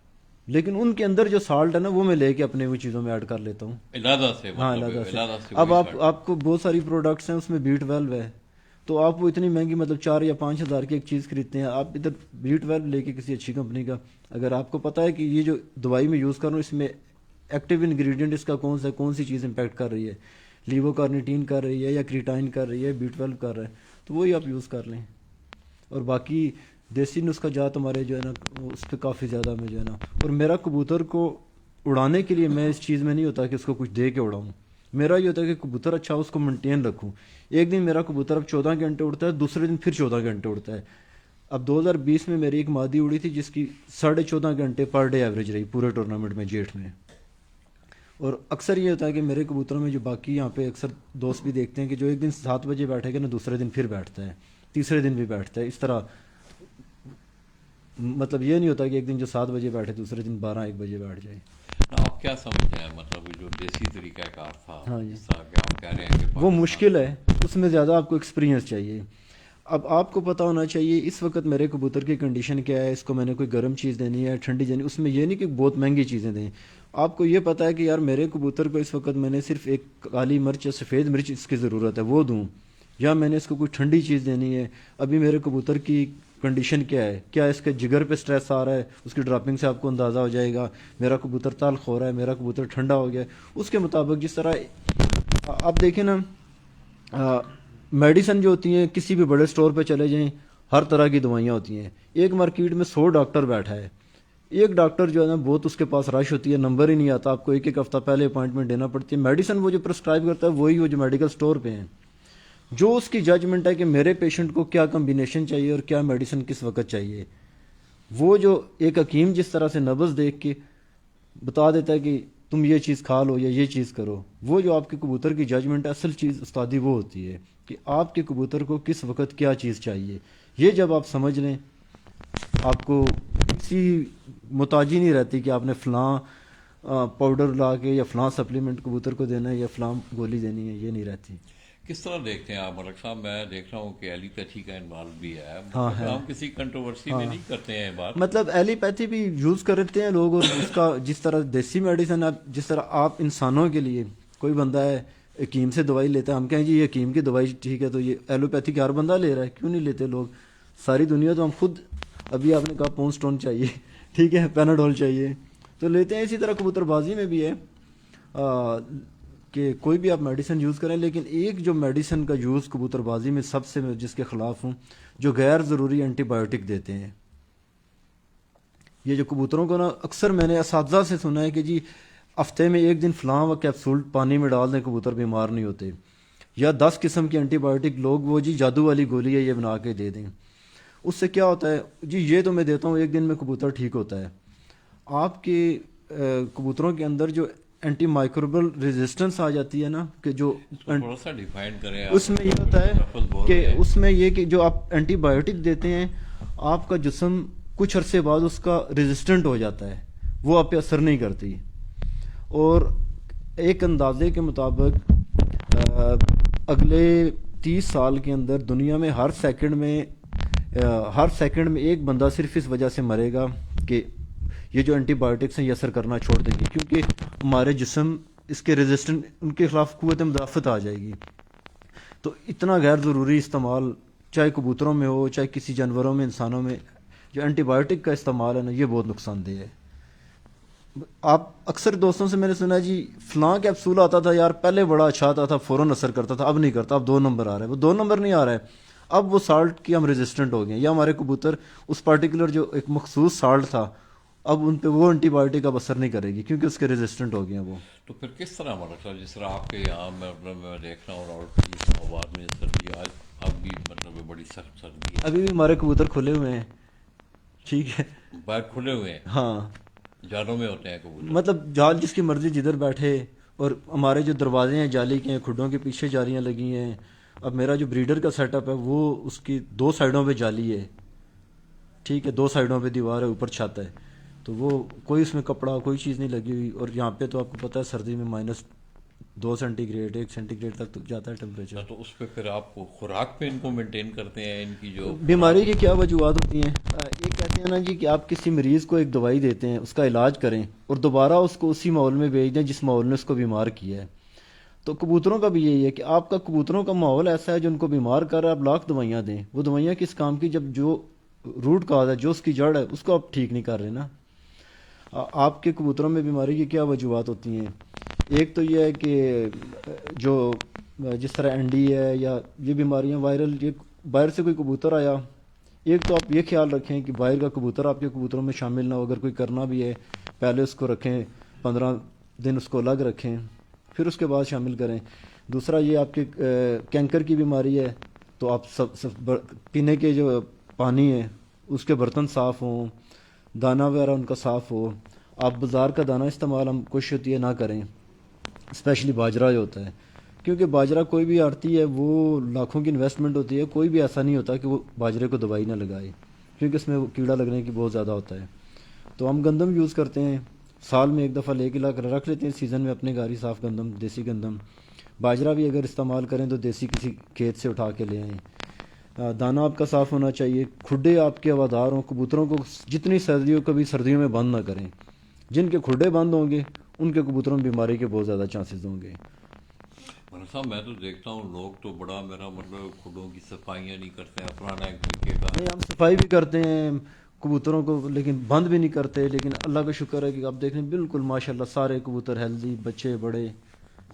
لیکن ان کے اندر جو سالٹ ہے نا وہ میں لے کے اپنے وہ چیزوں میں ایڈ کر لیتا ہوں. علیحدہ سے؟ ہاں مطلب علیحدہ سے. علیحدہ سے اب وہی آپ کو بہت ساری پروڈکٹس ہیں، اس میں B12 ہے، تو آپ وہ اتنی مہنگی مطلب 4 یا 5 ہزار کی ایک چیز خریدتے ہیں. آپ ادھر B12 لے کے کسی اچھی کمپنی کا، اگر آپ کو پتہ ہے کہ یہ جو دوائی میں یوز کر رہا ہوں اس میں ایکٹیو انگریڈینٹ اس کا کون سی چیز امپیکٹ کر رہی ہے، لیوو کارنیٹین کر رہی ہے یا کریٹائن کر رہی ہے، B12 کر رہا ہے، تو وہی آپ یوز کر لیں. اور باقی دیسی نسخہ جات ہمارے جو ہے نا اس پہ کافی زیادہ میں جو ہے نا، اور میرا کبوتر کو اڑانے کے لیے میں اس چیز میں نہیں ہوتا کہ اس کو کچھ دے کے اڑاؤں. میرا یہ ہوتا ہے کہ کبوتر اچھا اس کو مینٹین رکھوں. ایک دن میرا کبوتر اب 14 گھنٹے اڑتا ہے، دوسرے دن پھر 14 گھنٹے اڑتا ہے. اب 2020 میں میری ایک مادی اڑی تھی جس کی 14.5 گھنٹے پر ڈے ایوریج رہی پورے ٹورنامنٹ میں جیٹھ میں. اور اکثر یہ ہوتا ہے کہ میرے کبوتروں میں جو باقی یہاں پہ اکثر دوست بھی دیکھتے ہیں کہ جو ایک دن 7 بجے بیٹھے گا نا دوسرے دن پھر بیٹھتا ہے، تیسرے دن بھی بیٹھتا ہے. اس طرح مطلب یہ نہیں ہوتا کہ ایک دن جو 7 بجے بیٹھے دوسرے دن 12-1 بجے بیٹھ جائے. آپ کیا سمجھتے ہیں مطلب جو دیسی طریقہ کار تھا، ہاں جی، جس طرح کہ آپ کہہ رہے ہیں کہ وہ مشکل ہے، اس میں زیادہ آپ کو ایکسپیرینس چاہیے. اب آپ کو پتہ ہونا چاہیے اس وقت میرے کبوتر کی کنڈیشن کیا ہے، اس کو میں نے کوئی گرم چیز دینی ہے، ٹھنڈی دینی، اس میں یہ نہیں کہ بہت مہنگی چیزیں دیں. آپ کو یہ پتہ ہے کہ یار میرے کبوتر کو اس وقت میں نے صرف ایک کالی مرچ یا سفید مرچ اس کی ضرورت ہے وہ دوں، یا میں نے اس کو کوئی ٹھنڈی چیز دینی ہے. ابھی میرے کبوتر کی کنڈیشن کیا ہے, کیا اس کے جگر پہ سٹریس آ رہا ہے, اس کی ڈراپنگ سے آپ کو اندازہ ہو جائے گا میرا کبوتر تلخ ہو رہا ہے, میرا کبوتر ٹھنڈا ہو گیا ہے. اس کے مطابق جس طرح آپ دیکھیں نا میڈیسن جو ہوتی ہیں کسی بھی بڑے اسٹور پہ چلے جائیں ہر طرح کی دوائیاں ہوتی ہیں. ایک مارکیٹ میں 100 ڈاکٹر بیٹھا ہے, ایک ڈاکٹر جو ہے نا بہت اس کے پاس رش ہوتی ہے, نمبر ہی نہیں آتا, آپ کو ایک ایک ہفتہ پہلے اپوائنٹمنٹ دینا پڑتی ہے. میڈیسن وہ جو پرسکرائب کرتا ہے وہی وہ جو میڈیکل اسٹور پہ ہیں, جو اس کی ججمنٹ ہے کہ میرے پیشنٹ کو کیا کمبینیشن چاہیے اور کیا میڈیسن کس وقت چاہیے. وہ جو ایک حکیم جس طرح سے نبض دیکھ کے بتا دیتا ہے کہ تم یہ چیز کھا لو یا یہ چیز کرو, وہ جو آپ کے کبوتر کی ججمنٹ ہے اصل چیز استادی وہ ہوتی ہے کہ آپ کے کبوتر کو کس وقت کیا چیز چاہیے. یہ جب آپ سمجھ لیں آپ کو کسی محتاجی نہیں رہتی کہ آپ نے فلاں پاؤڈر لا کے یا فلاں سپلیمنٹ کبوتر کو دینا ہے یا فلاں گولی دینی ہے, یہ نہیں رہتی. کس طرح دیکھتے ہیں آپ ملک صاحب؟ میں دیکھ رہا ہوں کہ ایلیپیتھی کا انوالو بھی ہے. ہاں ہے. ہم کسی کنٹروورسی میں نہیں کرتے ہیں بات, مطلب ایلیپیتھی بھی یوز کرتے ہیں لوگ, اور اس کا جس طرح دیسی میڈیسن جس طرح آپ انسانوں کے لیے کوئی بندہ ہے حکیم سے دوائی لیتا ہے, ہم کہیں جی یہ حکیم کی دوائی ٹھیک ہے, تو یہ ایلوپیتھی کا ہر بندہ لے رہا ہے, کیوں نہیں لیتے لوگ ساری دنیا. تو ہم خود ابھی آپ نے کہا پون سٹون چاہیے, ٹھیک ہے, پیناڈول چاہیے, تو لیتے ہیں. اسی طرح کبوتر بازی میں بھی ہے کہ کوئی بھی آپ میڈیسن یوز کریں, لیکن ایک جو میڈیسن کا یوز کبوتر بازی میں سب سے میں جس کے خلاف ہوں, جو غیر ضروری اینٹی بایوٹک دیتے ہیں. یہ جو کبوتروں کو نا اکثر میں نے اساتذہ سے سنا ہے کہ جی ہفتے میں ایک دن فلاں و کیپسول پانی میں ڈال دیں کبوتر بیمار نہیں ہوتے, یا 10 قسم کی اینٹی بایوٹک لوگ وہ جی جادو والی گولی ہے یہ بنا کے دے دیں. اس سے کیا ہوتا ہے جی یہ تو میں دیتا ہوں ایک دن میں کبوتر ٹھیک ہوتا ہے. آپ کے کبوتروں کے اندر جو اینٹی مائکروبل ریزسٹنس آ جاتی ہے نا, کہ جو تھوڑا سا ڈیفائن کریں. اس میں یہ ہوتا ہے کہ اس میں یہ کہ جو آپ اینٹی بایوٹک دیتے ہیں آپ کا جسم کچھ عرصے بعد اس کا ریزسٹنٹ ہو جاتا ہے, وہ آپ پہ اثر نہیں کرتی. اور ایک اندازے کے مطابق اگلے 30 سال کے اندر دنیا میں ہر سیکنڈ میں ایک بندہ صرف اس وجہ سے مرے گا کہ یہ جو اینٹی بایوٹکس ہیں یہ اثر کرنا چھوڑ دیں گے, کیونکہ ہمارے جسم اس کے ریزسٹنٹ ان کے خلاف قوت مدافعت آ جائے گی. تو اتنا غیر ضروری استعمال چاہے کبوتروں میں ہو چاہے کسی جانوروں میں انسانوں میں, جو اینٹی بایوٹک کا استعمال ہے نا یہ بہت نقصان دہ ہے. آپ اکثر دوستوں سے میں نے سنا جی فلاں کیپسول آتا تھا یار پہلے بڑا اچھا آتا تھا, فوراً اثر کرتا تھا, اب نہیں کرتا, اب 2 نمبر آ رہا ہے. وہ 2 نمبر نہیں آ رہا ہے, اب وہ سالٹ کی ہم ریزسٹنٹ ہو گئے ہیں, یا ہمارے کبوتر اس پارٹیکولر جو ایک مخصوص سالٹ تھا اب ان پہ وہ اینٹی بایوٹک اب اثر نہیں کرے گی کیونکہ اس کے ریزسٹنٹ ہو گئے ہیں وہ. تو پھر کس طرح مطلب صاحب جس طرح آپ کے یہاں میں دیکھ رہا ہوں اور آباد میں سردی اب بھی مطلب بڑی سخت سردی ہے, ابھی بھی ہمارے کبوتر کھلے ہوئے ہیں, ٹھیک ہے, باہر کھلے ہوئے ہیں, ہاں جالوں میں ہوتے ہیں کبوتر, مطلب جال جس کی مرضی جدھر بیٹھے. اور ہمارے جو دروازے ہیں جالی کے ہیں, کھڈوں کے پیچھے جالیاں لگی ہیں. اب میرا جو بریڈر کا سیٹ اپ ہے وہ اس کی 2 سائڈوں پہ جالی ہے, ٹھیک ہے, 2 سائڈوں پہ دیوار ہے, اوپر چھت ہے, تو وہ کوئی اس میں کپڑا کوئی چیز نہیں لگی ہوئی. اور یہاں پہ تو آپ کو پتہ ہے سردی میں -2 سینٹی گریڈ 1 سینٹی گریڈ تک جاتا ہے ٹیمپریچر. تو اس پہ پھر آپ خوراک پہ ان کو مینٹین کرتے ہیں, ان کی جو بیماری کی کیا وجوہات ہوتی ہیں. یہ کہتے ہیں نا جی کہ آپ کسی مریض کو ایک دوائی دیتے ہیں, اس کا علاج کریں اور دوبارہ اس کو اسی ماحول میں بھیج دیں جس ماحول نے اس کو بیمار کیا ہے. تو کبوتروں کا بھی یہی ہے کہ آپ کا کبوتروں کا ماحول ایسا ہے جو ان کو بیمار کر رہا ہے, آپ لاکھ دوائیاں دیں, وہ دوائیاں کس کام کی جب جو روٹ کاز ہے, جو اس کی جڑ ہے, اس کو آپ ٹھیک نہیں کر رہے نا. آپ کے کبوتروں میں بیماری کی کیا وجوہات ہوتی ہیں. ایک تو یہ ہے کہ جو جس طرح اینڈی ہے یا یہ بیماریاں وائرل, یہ باہر سے کوئی کبوتر آیا, ایک تو آپ یہ خیال رکھیں کہ باہر کا کبوتر آپ کے کبوتروں میں شامل نہ ہو. اگر کوئی کرنا بھی ہے پہلے اس کو رکھیں, 15 دن اس کو الگ رکھیں, پھر اس کے بعد شامل کریں. دوسرا یہ آپ کے کینکر کی بیماری ہے تو آپ سب پینے کے جو پانی ہے اس کے برتن صاف ہوں, دانہ وغیرہ ان کا صاف ہو. آپ بازار کا دانہ استعمال ہم کوشش ہوتی ہے نہ کریں, اسپیشلی باجرہ جو ہوتا ہے, کیونکہ باجرہ کوئی بھی آڑتی ہے وہ لاکھوں کی انویسٹمنٹ ہوتی ہے, کوئی بھی ایسا نہیں ہوتا کہ وہ باجرے کو دوائی نہ لگائے, کیونکہ اس میں وہ کیڑا لگنے کی بہت زیادہ ہوتا ہے. تو ہم گندم یوز کرتے ہیں, سال میں ایک دفعہ لے کے لا کر رکھ لیتے ہیں, سیزن میں اپنے گھر ہی صاف گندم, دیسی گندم. باجرہ بھی اگر استعمال کریں تو دیسی کسی کھیت سے اٹھا کے لے آئیں. دانہ آپ کا صاف ہونا چاہیے. کھڈے آپ کے ہوادار ہوں, کبوتروں کو جتنی سردی ہو کبھی سردیوں میں بند نہ کریں. جن کے کھڈے بند ہوں گے ان کے کبوتروں میں بیماری کے بہت زیادہ چانسز ہوں گے. صاحب میں تو دیکھتا ہوں لوگ تو بڑا میرا مطلب کھڈوں کی صفائیاں نہیں کرتے ہیں, پرانا ایک طریقے کا نہیں ہم صفائی بھی کرتے ہیں کبوتروں کو لیکن بند بھی نہیں کرتے، لیکن اللہ کا شکر ہے کہ آپ دیکھ رہے ہیں بالکل ماشاءاللہ سارے کبوتر ہیلدی، بچے بڑے۔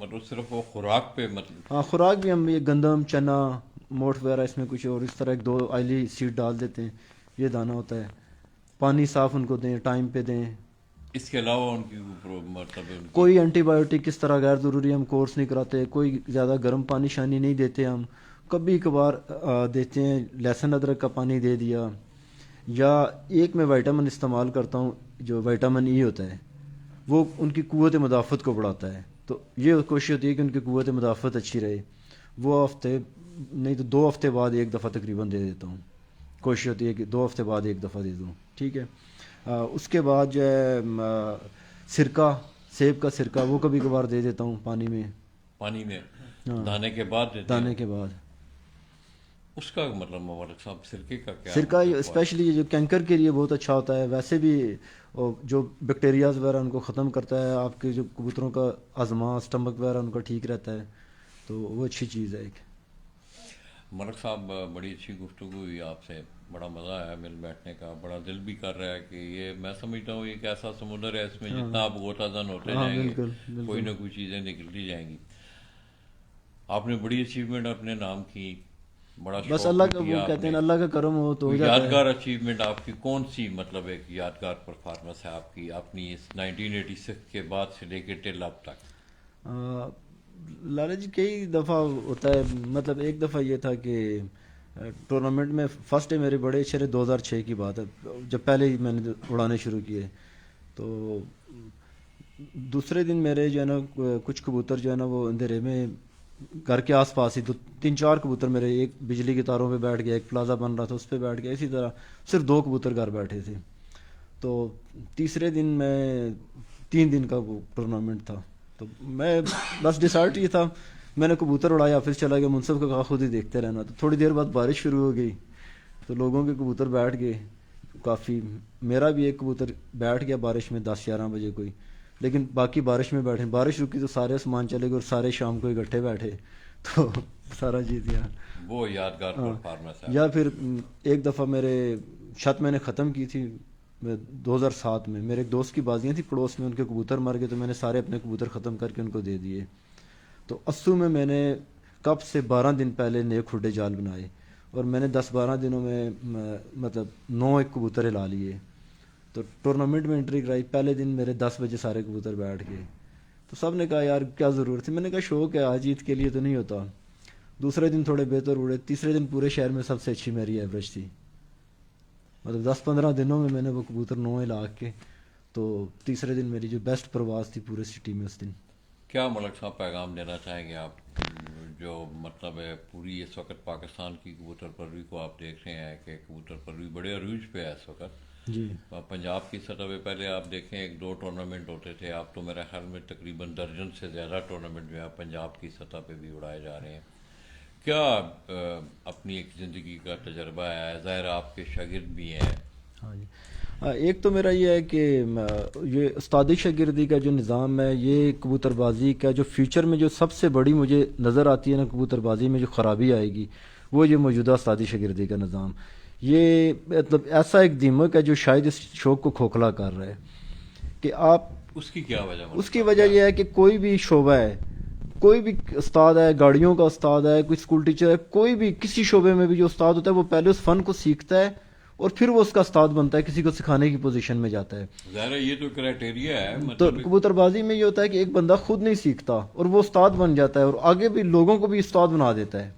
مطلب صرف وہ خوراک پہ مطلب ہاں خوراک بھی ہم یہ گندم چنا موٹ وغیرہ اس میں کچھ اور اس طرح ایک دو آئلی سیڈ ڈال دیتے ہیں، یہ دانہ ہوتا ہے۔ پانی صاف ان کو دیں، ٹائم پہ دیں۔ اس کے علاوہ ان کی مطلب ان کی کوئی اینٹی بایوٹک کس طرح غیر ضروری ہم کورس نہیں کراتے، کوئی زیادہ گرم پانی شانی نہیں دیتے ہم، کبھی کبھار دیتے ہیں لہسن ادرک کا پانی دے دیا، یا ایک میں وائٹامن استعمال کرتا ہوں جو وائٹامن ای ہوتا ہے، وہ ان کی قوت مدافعت کو بڑھاتا ہے، تو یہ کوشش ہوتی ہے کہ ان کی قوت مدافعت اچھی رہے، وہ ہفتے نہیں تو 2 ہفتے بعد ایک دفعہ تقریباً دے دیتا ہوں، کوشش ہوتی ہے کہ 2 ہفتے بعد ایک دفعہ دے دوں، ٹھیک ہے۔ اس کے بعد جو ہے سرکہ، سیب کا سرکہ وہ کبھی کبھار دے دیتا ہوں پانی میں، پانی میں ہاں دانے کے بعد دیتے دانے ہیں؟ کے بعد۔ اس کا مطلب مبارک صاحب سرکے کا کیا سرکہ مطلب ہوا؟ اسپیشلی جو کینکر کے لیے بہت اچھا ہوتا ہے، ویسے بھی جو بیکٹیریاز وغیرہ ان کو ختم کرتا ہے، آپ کے جو کبوتروں کا ہضمہ اسٹمک وغیرہ ان کا ٹھیک رہتا ہے، تو وہ اچھی چیز ہے ایک۔ ملک صاحب بڑی اچھی گفتگو ہوئی آپ سے، بڑا مزہ آیا مل بیٹھنے کا، بڑا دل بھی کر رہا ہے کہ یہ میں سمجھتا ہوں ایک ایسا سمندر ہے اس میں جتنا آپ غوطہ زن ہوتے ہاں جائیں گے بالکل بالکل۔ کوئی نہ کوئی چیزیں نکلتی جائیں گی۔ آپ نے بڑی اچیومنٹ اپنے نام کی، بڑا بس شوق اللہ بھی کا کیا وہ آپ کہتے نے۔ ہیں اللہ کا کرم ہو تو ہو کوئی جاتا ہے۔ یادگار اچیومنٹ آپ کی کون سی، مطلب ایک یادگار پرفارمنس ہے آپ کی اپنی اس 1986 کے بعد سے لے کے ٹل اب تک؟ لالا جی کئی دفعہ ہوتا ہے، مطلب ایک دفعہ یہ تھا کہ ٹورنامنٹ میں فرسٹ ڈے میرے بڑے اچھے رہے، 2006 کی بات ہے، جب پہلے ہی میں نے اڑانے شروع کیے، تو دوسرے دن میرے جو ہے نا کچھ کبوتر جو ہے نا وہ اندھیرے میں گھر کے آس پاس ہی 3-4 کبوتر میرے، ایک بجلی کی تاروں پہ بیٹھ گیا، ایک پلازا بن رہا تھا اس پہ بیٹھ گیا، اسی طرح صرف 2 کبوتر گھر بیٹھے تھے۔ تو تیسرے دن میں 3 دن کا وہ ٹورنامنٹ تھا، تو میں بس ڈسائڈ یہ تھا، میں نے کبوتر اڑایا، پھر چلا گیا، منصف کو کہا خود ہی دیکھتے رہنا، تو تھوڑی دیر بعد بارش شروع ہو گئی، تو لوگوں کے کبوتر بیٹھ گئے کافی، میرا بھی ایک کبوتر بیٹھ گیا بارش میں 10-11 بجے کوئی، لیکن باقی بارش میں بیٹھے، بارش رکی تو سارے سامان چلے گئے اور سارے شام کو اکٹھے بیٹھے، تو سارا جیت گیا۔ وہ یادگار ہاں، پرفارمنس ہے۔ یا پھر ایک دفعہ میرے چھت میں نے ختم کی تھی 2007 میں، میرے ایک دوست کی بازیاں تھیں پڑوس میں، ان کے کبوتر مر گئے، تو میں نے سارے اپنے کبوتر ختم کر کے ان کو دے دیے، تو اسو میں میں نے کب سے 12 دن پہلے نئے کھڈے جال بنائے، اور میں نے 10-12 دنوں میں مطلب 9 ایک کبوتر لا لیے، تو ٹورنامنٹ میں انٹری کرائی، پہلے دن میرے 10 بجے سارے کبوتر بیٹھ گئے، تو سب نے کہا یار کیا ضرورت تھی، میں نے کہا شوق ہے، آج جیت کے لیے تو نہیں ہوتا۔ دوسرے دن تھوڑے بہتر اڑے، تیسرے دن پورے شہر میں سب سے اچھی میری ایوریج تھی، مطلب 10-15 دنوں میں میں نے وہ کبوتر 9 لا کے، تو تیسرے دن میری جو بیسٹ پرواز تھی پورے سٹی میں اس دن۔ کیا ملک صاحب پیغام دینا چاہیں گے آپ، جو مطلب ہے پوری اس وقت پاکستان کی کبوتر پروی کو آپ دیکھ رہے ہیں کہ کبوتر پروی بڑے عروج پہ ہے اس وقت، جی پنجاب کی سطح پہ پہلے آپ دیکھیں 1-2 ٹورنامنٹ ہوتے تھے، آپ تو میرے خیال میں تقریباً درجن سے زیادہ ٹورنامنٹ جو ہے پنجاب کی سطح پہ بھی اڑائے جا رہے ہیں۔ کیا اپنی ایک زندگی کا تجربہ ہے، ظاہر آپ کے شاگرد بھی ہیں؟ ہاں جی، ایک تو میرا یہ ہے کہ یہ استادی شاگردی کا جو نظام ہے، یہ کبوتر بازی کا جو فیوچر میں جو سب سے بڑی مجھے نظر آتی ہے نا کبوتر بازی میں جو خرابی آئے گی، وہ یہ موجودہ استادی شاگردی کا نظام، یہ مطلب ایسا ایک دیمک ہے جو شاید اس شوق کو کھوکھلا کر رہا ہے، کہ آپ اس کی کیا وجہ؟ اس کی وجہ یہ ہے کہ کوئی بھی شعبہ ہے، کوئی بھی استاد ہے، گاڑیوں کا استاد ہے، کوئی اسکول ٹیچر ہے، کوئی بھی کسی شعبے میں بھی جو استاد ہوتا ہے وہ پہلے اس فن کو سیکھتا ہے اور پھر وہ اس کا استاد بنتا ہے، کسی کو سکھانے کی پوزیشن میں جاتا ہے۔ ظاہر ہے یہ تو کرائٹیریا ہے، تو مطلب کبوتر بازی میں یہ ہوتا ہے کہ ایک بندہ خود نہیں سیکھتا اور وہ استاد بن جاتا ہے اور آگے بھی لوگوں کو بھی استاد بنا دیتا ہے۔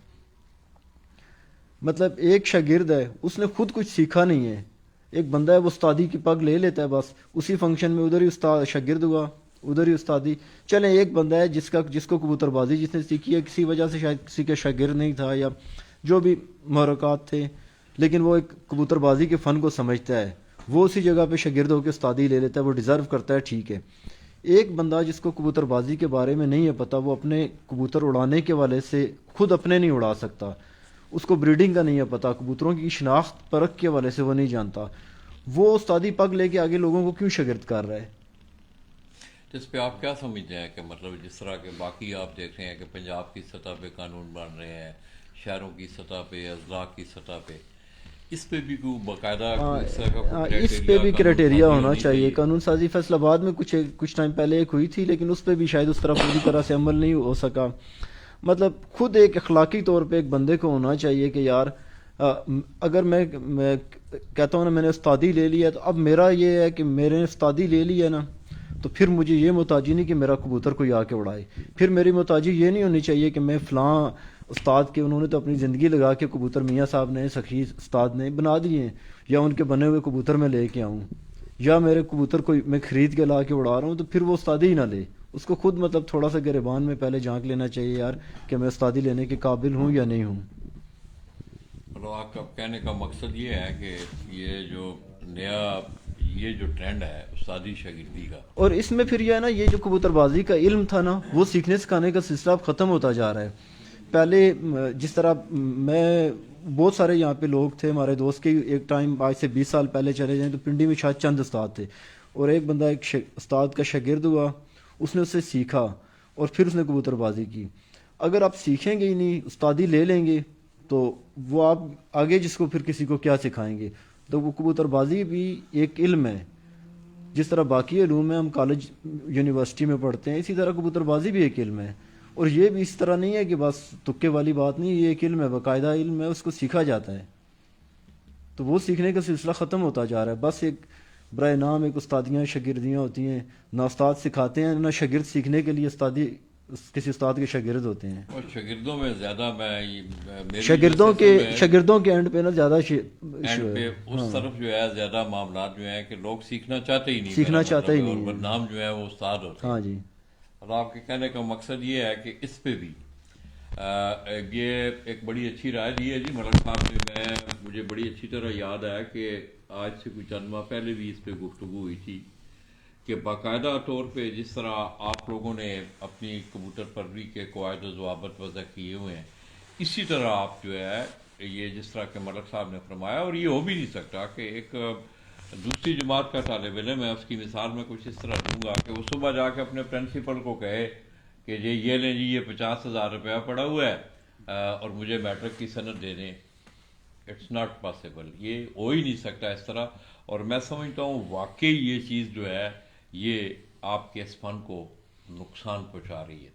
مطلب ایک شاگرد ہے، اس نے خود کچھ سیکھا نہیں ہے، ایک بندہ ہے وہ استادی کی پگ لے لیتا ہے، بس اسی فنکشن میں ادھر ہی استاد شاگرد ہوا، ادھر ہی استادی۔ چلیں ایک بندہ ہے جس کو کبوتر بازی جس نے سیکھی ہے، کسی وجہ سے شاید کسی کا شاگرد نہیں تھا یا جو بھی محرکات تھے، لیکن وہ ایک کبوتر بازی کے فن کو سمجھتا ہے، وہ اسی جگہ پہ شاگرد ہو کے استادی لے لیتا ہے، وہ ڈیزرو کرتا ہے، ٹھیک ہے۔ ایک بندہ جس کو کبوتر بازی کے بارے میں نہیں ہے پتہ، وہ اپنے کبوتر اڑانے کے والے سے خود اپنے نہیں اڑا سکتا، اس کو بریڈنگ کا نہیں ہے پتہ، کبوتروں کی شناخت پرکھ کے والے سے وہ نہیں جانتا، وہ استادی پگ لے کے آگے لوگوں کو کیوں شاگرد کر رہا ہے؟ اس پہ آپ کیا سمجھتے ہیں کہ مطلب جس طرح کے باقی آپ دیکھ رہے ہیں کہ پنجاب کی سطح پہ قانون بن رہے ہیں، شہروں کی سطح پہ، اضلاع کی سطح پہ، اس پہ بھی کوئی باقاعدہ اس طرح کا کوئی اس پہ بھی کرائٹیریا ہونا ہونی چاہیے. قانون سازی فیصل آباد میں کچھ ٹائم پہلے ایک ہوئی تھی, لیکن اس پہ بھی شاید اس طرح پوری طرح سے عمل نہیں ہو سکا. مطلب خود ایک اخلاقی طور پہ ایک بندے کو ہونا چاہیے کہ یار اگر میں کہتا ہوں نا میں نے استادی لے لی ہے, تو اب میرا یہ ہے کہ میرے نے استادی لے لی ہے نا, تو پھر مجھے یہ محتاجی نہیں کہ میرا کبوتر کوئی آ کے اڑائے. پھر میری محتاجی یہ نہیں ہونی چاہیے کہ میں فلاں استاد کے, انہوں نے تو اپنی زندگی لگا کے کبوتر میاں صاحب نے سخی استاد نے بنا دیے ہیں, یا ان کے بنے ہوئے کبوتر میں لے کے آؤں, یا میرے کبوتر کوئی میں خرید کے لا کے اڑا رہا ہوں, تو پھر وہ استادی ہی نہ لے. اس کو خود مطلب تھوڑا سا گریبان میں پہلے جھانک لینا چاہیے یار کہ میں استادی لینے کے قابل ہوں یا نہیں ہوں. مطلب آپ کا کہنے کا مقصد یہ ہے کہ یہ جو نیا یہ جو ٹرینڈ ہے استادی شاگردی کا, اور اس میں پھر یہ ہے نا, یہ جو کبوتر بازی کا علم تھا نا, وہ سیکھنے سکھانے کا سلسلہ اب ختم ہوتا جا رہا ہے. پہلے جس طرح میں بہت سارے یہاں پہ لوگ تھے ہمارے دوست کے, ایک ٹائم آج سے 20 سال پہلے چلے جائیں تو پنڈی میں شاید چند استاد تھے, اور ایک بندہ ایک استاد کا شاگرد ہوا, اس نے اس سے سیکھا اور پھر اس نے کبوتر بازی کی. اگر آپ سیکھیں گے ہی نہیں, استادی لے لیں گے, تو وہ آپ آگے جس کو پھر کسی کو کیا سکھائیں گے. تو وہ کبوتر بازی بھی ایک علم ہے, جس طرح باقی علوم میں ہم کالج یونیورسٹی میں پڑھتے ہیں, اسی طرح کبوتر بازی بھی ایک علم ہے. اور یہ بھی اس طرح نہیں ہے کہ بس تکے والی بات نہیں, یہ ایک علم ہے, باقاعدہ علم ہے, اس کو سیکھا جاتا ہے. تو وہ سیکھنے کا سلسلہ ختم ہوتا جا رہا ہے. بس ایک برائے نام ایک استادیاں شاگردیاں ہوتی ہیں, نہ استاد سکھاتے ہیں نہ شاگرد سیکھنے کے لیے استادی کسی استاد کے شاگرد ہوتے ہیں. اور شاگردوں میں زیادہ شاگردوں کے اینڈ پہ نا زیادہ اینڈ پہ اس طرف جو ہے زیادہ معاملات جو ہیں کہ لوگ سیکھنا چاہتے ہی نہیں, سیکھنا چاہتے ہی نہیں, اور بدنام جو ہے وہ استاد ہوتے ہیں. ہاں جی. اور آپ کے کہنے کا مقصد یہ ہے کہ اس پہ بھی یہ ایک بڑی اچھی رائے دی ہے جی ملک صاحب نے. مجھے بڑی اچھی طرح یاد ہے کہ آج سے کچھ چند ماہ پہلے بھی اس پہ گفتگو ہوئی تھی کہ باقاعدہ طور پہ جس طرح آپ لوگوں نے اپنی کبوتر پروری کے قواعد و ضوابط وضع کیے ہوئے ہیں, اسی طرح آپ جو ہے یہ جس طرح کہ ملک صاحب نے فرمایا, اور یہ ہو بھی نہیں سکتا کہ ایک دوسری جماعت کا طالب علم ہے, اس کی مثال میں کچھ اس طرح دوں گا کہ وہ صبح جا کے اپنے پرنسپل کو کہے کہ جی یہ لیں جی یہ 50,000 روپیہ پڑا ہوا ہے اور مجھے میٹرک کی سند دے دیں. اٹس ناٹ پاسبل, یہ ہو ہی نہیں سکتا اس طرح. اور میں سمجھتا ہوں واقعی یہ چیز جو ہے یہ آپ کے اس فن کو نقصان پہنچا رہی ہے.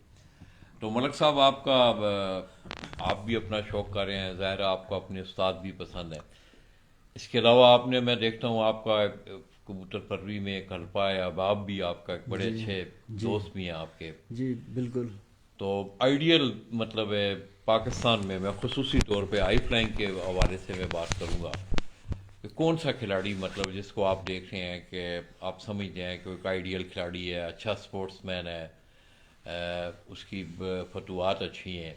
تو ملک صاحب آپ بھی اپنا شوق کر رہے ہیں, ظاہر ہے آپ کو اپنے استاد بھی پسند ہے. اس کے علاوہ آپ نے, میں دیکھتا ہوں آپ کا کبوتر پروری میں ایک حلقہ ہے, احباب بھی آپ کا ایک بڑے اچھے دوست بھی ہیں آپ کے. جی بالکل. تو آئیڈیل مطلب ہے پاکستان میں خصوصی طور پہ ہائی فلائنگ کے حوالے سے میں بات کروں گا کہ کون سا کھلاڑی مطلب جس کو آپ دیکھ رہے ہیں کہ آپ سمجھتے ہیں کہ ایک آئیڈیل کھلاڑی ہے, اچھا سپورٹس مین ہے, اس کی فتوحات اچھی ہیں.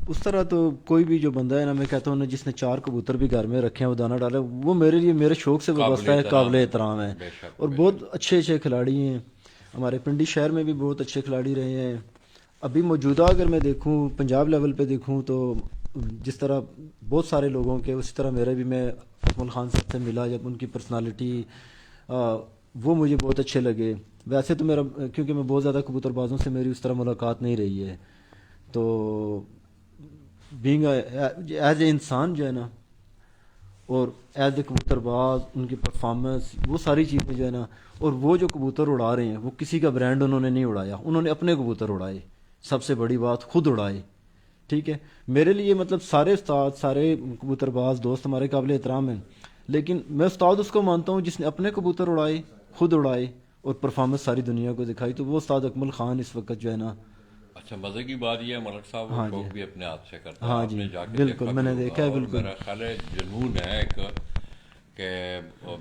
اس طرح تو کوئی بھی جو بندہ ہے نا, میں کہتا ہوں نا, جس نے 4 کبوتر بھی گھر میں رکھے ہیں, وہ دانہ ڈالے, وہ میرے لیے میرے شوق سے وابستہ ہے, قابل احترام ہے. اور بہت اچھے کھلاڑی ہیں ہمارے پنڈی شہر میں بھی, بہت اچھے کھلاڑی رہے ہیں. ابھی موجودہ اگر میں دیکھوں پنجاب لیول پہ دیکھوں تو جس طرح بہت سارے لوگوں کے, اسی طرح میرے بھی, میں اکمل خان صاحب سے ملا جب, ان کی پرسنالٹی وہ مجھے بہت اچھے لگے. ویسے تو میرا, کیونکہ میں بہت زیادہ کبوتر بازوں سے میری اس طرح ملاقات نہیں رہی ہے, تو بینگ ایز اے انسان جو ہے نا, اور ایز اے کبوتر باز, ان کی پرفارمنس, وہ ساری چیزیں جو ہے نا, اور وہ جو کبوتر اڑا رہے ہیں وہ کسی کا برانڈ انہوں نے نہیں اڑایا, انہوں نے اپنے کبوتر اڑائے. سب سے بڑی بات, خود اڑائے. ٹھیک ہے, میرے لیے مطلب سارے استاد, سارے کبوتر باز دوست ہمارے قابل احترام ہیں, لیکن میں استاد اس کو مانتا ہوں جس نے اپنے کبوتر اڑائے, خود اڑائے, اور پرفارمنس ساری دنیا کو دکھائی. تو وہ استاد اکمل خان اس وقت جو ہے نا. اچھا, مزے کی بات یہ ہے ملک صاحب وہ شوق بھی اپنے ہاتھ سے کرتا ہے. ہاں جی بالکل, میں نے دیکھا ہے. بالکل میرا خیال ہے جنون ہے ایک کہ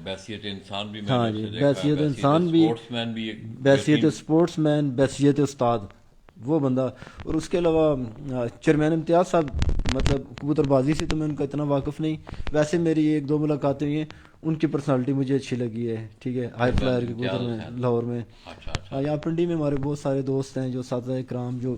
بحثیت انسان بھی, ہاں جی, بحثیت انسان بھی, بحثیت اسپورٹس مین, بحثیت استاد, وہ بندہ. اور اس کے علاوہ چیئرمین امتیاز صاحب, مطلب کبوتر بازی سے تو میں ان کا اتنا واقف نہیں, ویسے میری 1-2 ملاقاتیں ہوئی ہیں, ان کی پرسنالٹی مجھے اچھی لگی ہے. ٹھیک ہے, ہائی فلائر کے کبوتر میں لاہور میں. یہاں پنڈی میں ہمارے بہت سارے دوست ہیں جو اساتذہ اکرام, جو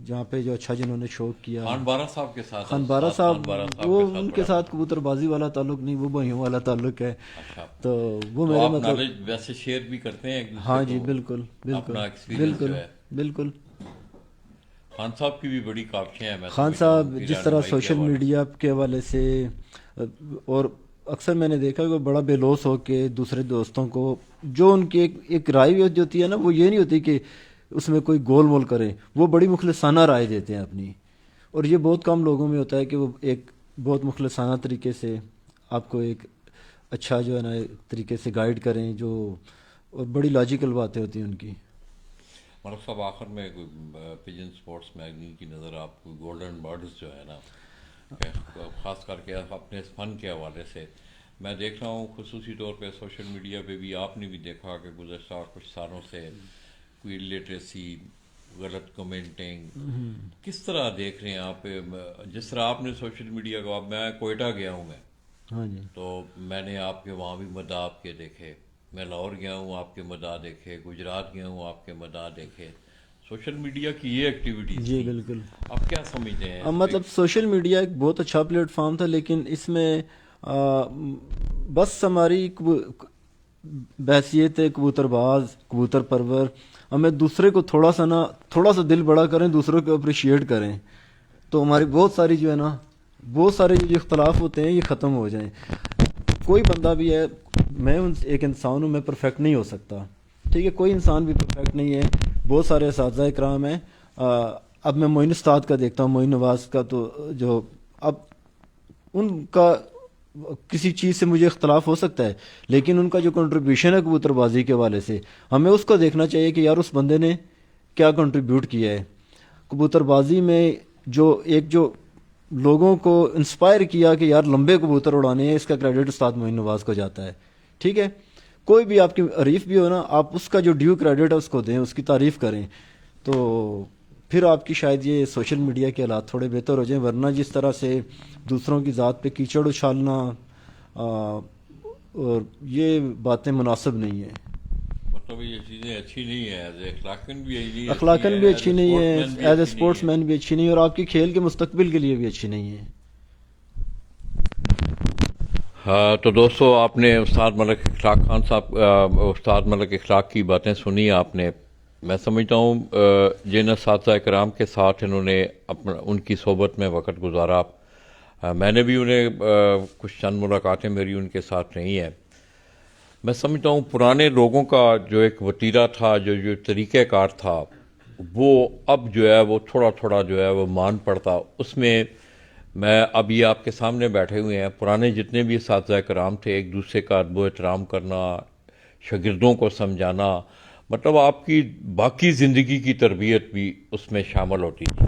جہاں پہ جو اچھا جنہوں نے شوق کیا. خان بارہ صاحب کے ساتھ, خان بارہ صاحب, وہ ان کے ساتھ کبوتر بازی والا تعلق نہیں, وہ بھائیوں والا تعلق ہے. تو وہ میرے مطلب ویسے شیئر بھی کرتے ہیں. ہاں جی بالکل بالکل بالکل بالکل. خان صاحب کی بھی بڑی کاوشیں ہیں. خان صاحب جس طرح سوشل میڈیا کے حوالے سے اور اکثر میں نے دیکھا کہ بڑا بے لوث ہو کے دوسرے دوستوں کو جو ان کی ایک رائے جو ہوتی ہے نا، وہ یہ نہیں ہوتی کہ اس میں کوئی گول مول کریں، وہ بڑی مخلصانہ رائے دیتے ہیں اپنی. اور یہ بہت کم لوگوں میں ہوتا ہے کہ وہ ایک بہت مخلصانہ طریقے سے آپ کو ایک اچھا جو ہے نا طریقے سے گائیڈ کریں، جو اور بڑی لاجیکل باتیں ہوتی ہیں ان کی. ملک صاحب آخر میں پجن سپورٹس میگزین کی نظر آپ کو گولڈن برڈز جو ہے نا، خاص کر کے اپنے اس فن کے حوالے سے میں دیکھ رہا ہوں خصوصی طور پہ سوشل میڈیا پہ بھی آپ نے بھی دیکھا کہ گزشتہ کچھ سالوں سے کوئی لٹریسی، غلط کمنٹنگ، کس طرح دیکھ رہے ہیں آپ؟ جس طرح آپ نے سوشل میڈیا کو، اب میں کوئٹہ گیا ہوں ہاں جی، تو میں نے آپ کے وہاں بھی مداح آپ کے دیکھے، میں لاہور گیا ہوں آپ کے مداح دیکھے، گجرات گیا ہوں آپ کے مداح دیکھے. سوشل میڈیا کی یہ ایکٹیویٹی جی بالکل. آپ کیا سمجھتے ہیں؟ مطلب سوشل میڈیا ایک بہت اچھا پلیٹ فارم تھا، لیکن اس میں بس ہماری بحثیت کبوتر باز، کبوتر پرور، ہمیں دوسرے کو تھوڑا سا دل بڑا کریں، دوسروں کو اپریشیٹ کریں، تو ہماری بہت ساری جو ہے نا، بہت سارے جو اختلاف ہوتے ہیں یہ ختم ہو جائیں. کوئی بندہ بھی ہے، میں ایک انسان ہوں، میں پرفیکٹ نہیں ہو سکتا، ٹھیک ہے، کوئی انسان بھی پرفیکٹ نہیں ہے. بہت سارے اساتذہ اکرام ہیں. اب میں معین استاد کا دیکھتا ہوں، معین نواز کا، تو جو اب ان کا کسی چیز سے مجھے اختلاف ہو سکتا ہے، لیکن ان کا جو کنٹریبیوشن ہے کبوتر بازی کے حوالے سے، ہمیں اس کو دیکھنا چاہیے کہ یار اس بندے نے کیا کنٹریبیوٹ کیا ہے کبوتر بازی میں. جو لوگوں کو انسپائر کیا کہ یار لمبے کبوتر اڑانے ہیں، اس کا کریڈٹ استاد معین نواز کو جاتا ہے. ٹھیک ہے، کوئی بھی آپ کی حریف بھی ہو نا، آپ اس کا جو ڈیو کریڈٹ ہے اس کو دیں، اس کی تعریف کریں، تو پھر آپ کی شاید یہ سوشل میڈیا کے حالات تھوڑے بہتر ہو جائیں. ورنہ جس طرح سے دوسروں کی ذات پہ کیچڑ اچھالنا اور یہ باتیں مناسب نہیں ہیں. مطلب یہ چیزیں اچھی نہیں ہیں، اخلاقاً بھی اچھی نہیں ہے، ایز اے اسپورٹس مین بھی اچھی نہیں ہے، اور آپ کی کھیل کے مستقبل کے لیے بھی اچھی نہیں ہے. ہاں تو دوستو، آپ نے استاد ملک اخلاق خان صاحب، استاد ملک اخلاق کی باتیں سنی آپ نے. میں سمجھتا ہوں جن اساتذہ کرام کے ساتھ انہوں نے ان کی صحبت میں وقت گزارا، میں نے بھی انہیں کچھ چند ملاقاتیں میری ان کے ساتھ رہی ہیں. میں سمجھتا ہوں پرانے لوگوں کا جو ایک وتیرہ تھا، جو طریقہ کار تھا، وہ اب جو ہے وہ تھوڑا تھوڑا جو ہے وہ مان پڑتا. اس میں میں اب یہ آپ کے سامنے بیٹھے ہوئے ہیں، پرانے جتنے بھی اساتذہ کرام تھے، ایک دوسرے کا ادب و احترام کرنا، شاگردوں کو سمجھانا، مطلب آپ کی باقی زندگی کی تربیت بھی اس میں شامل ہوتی تھی.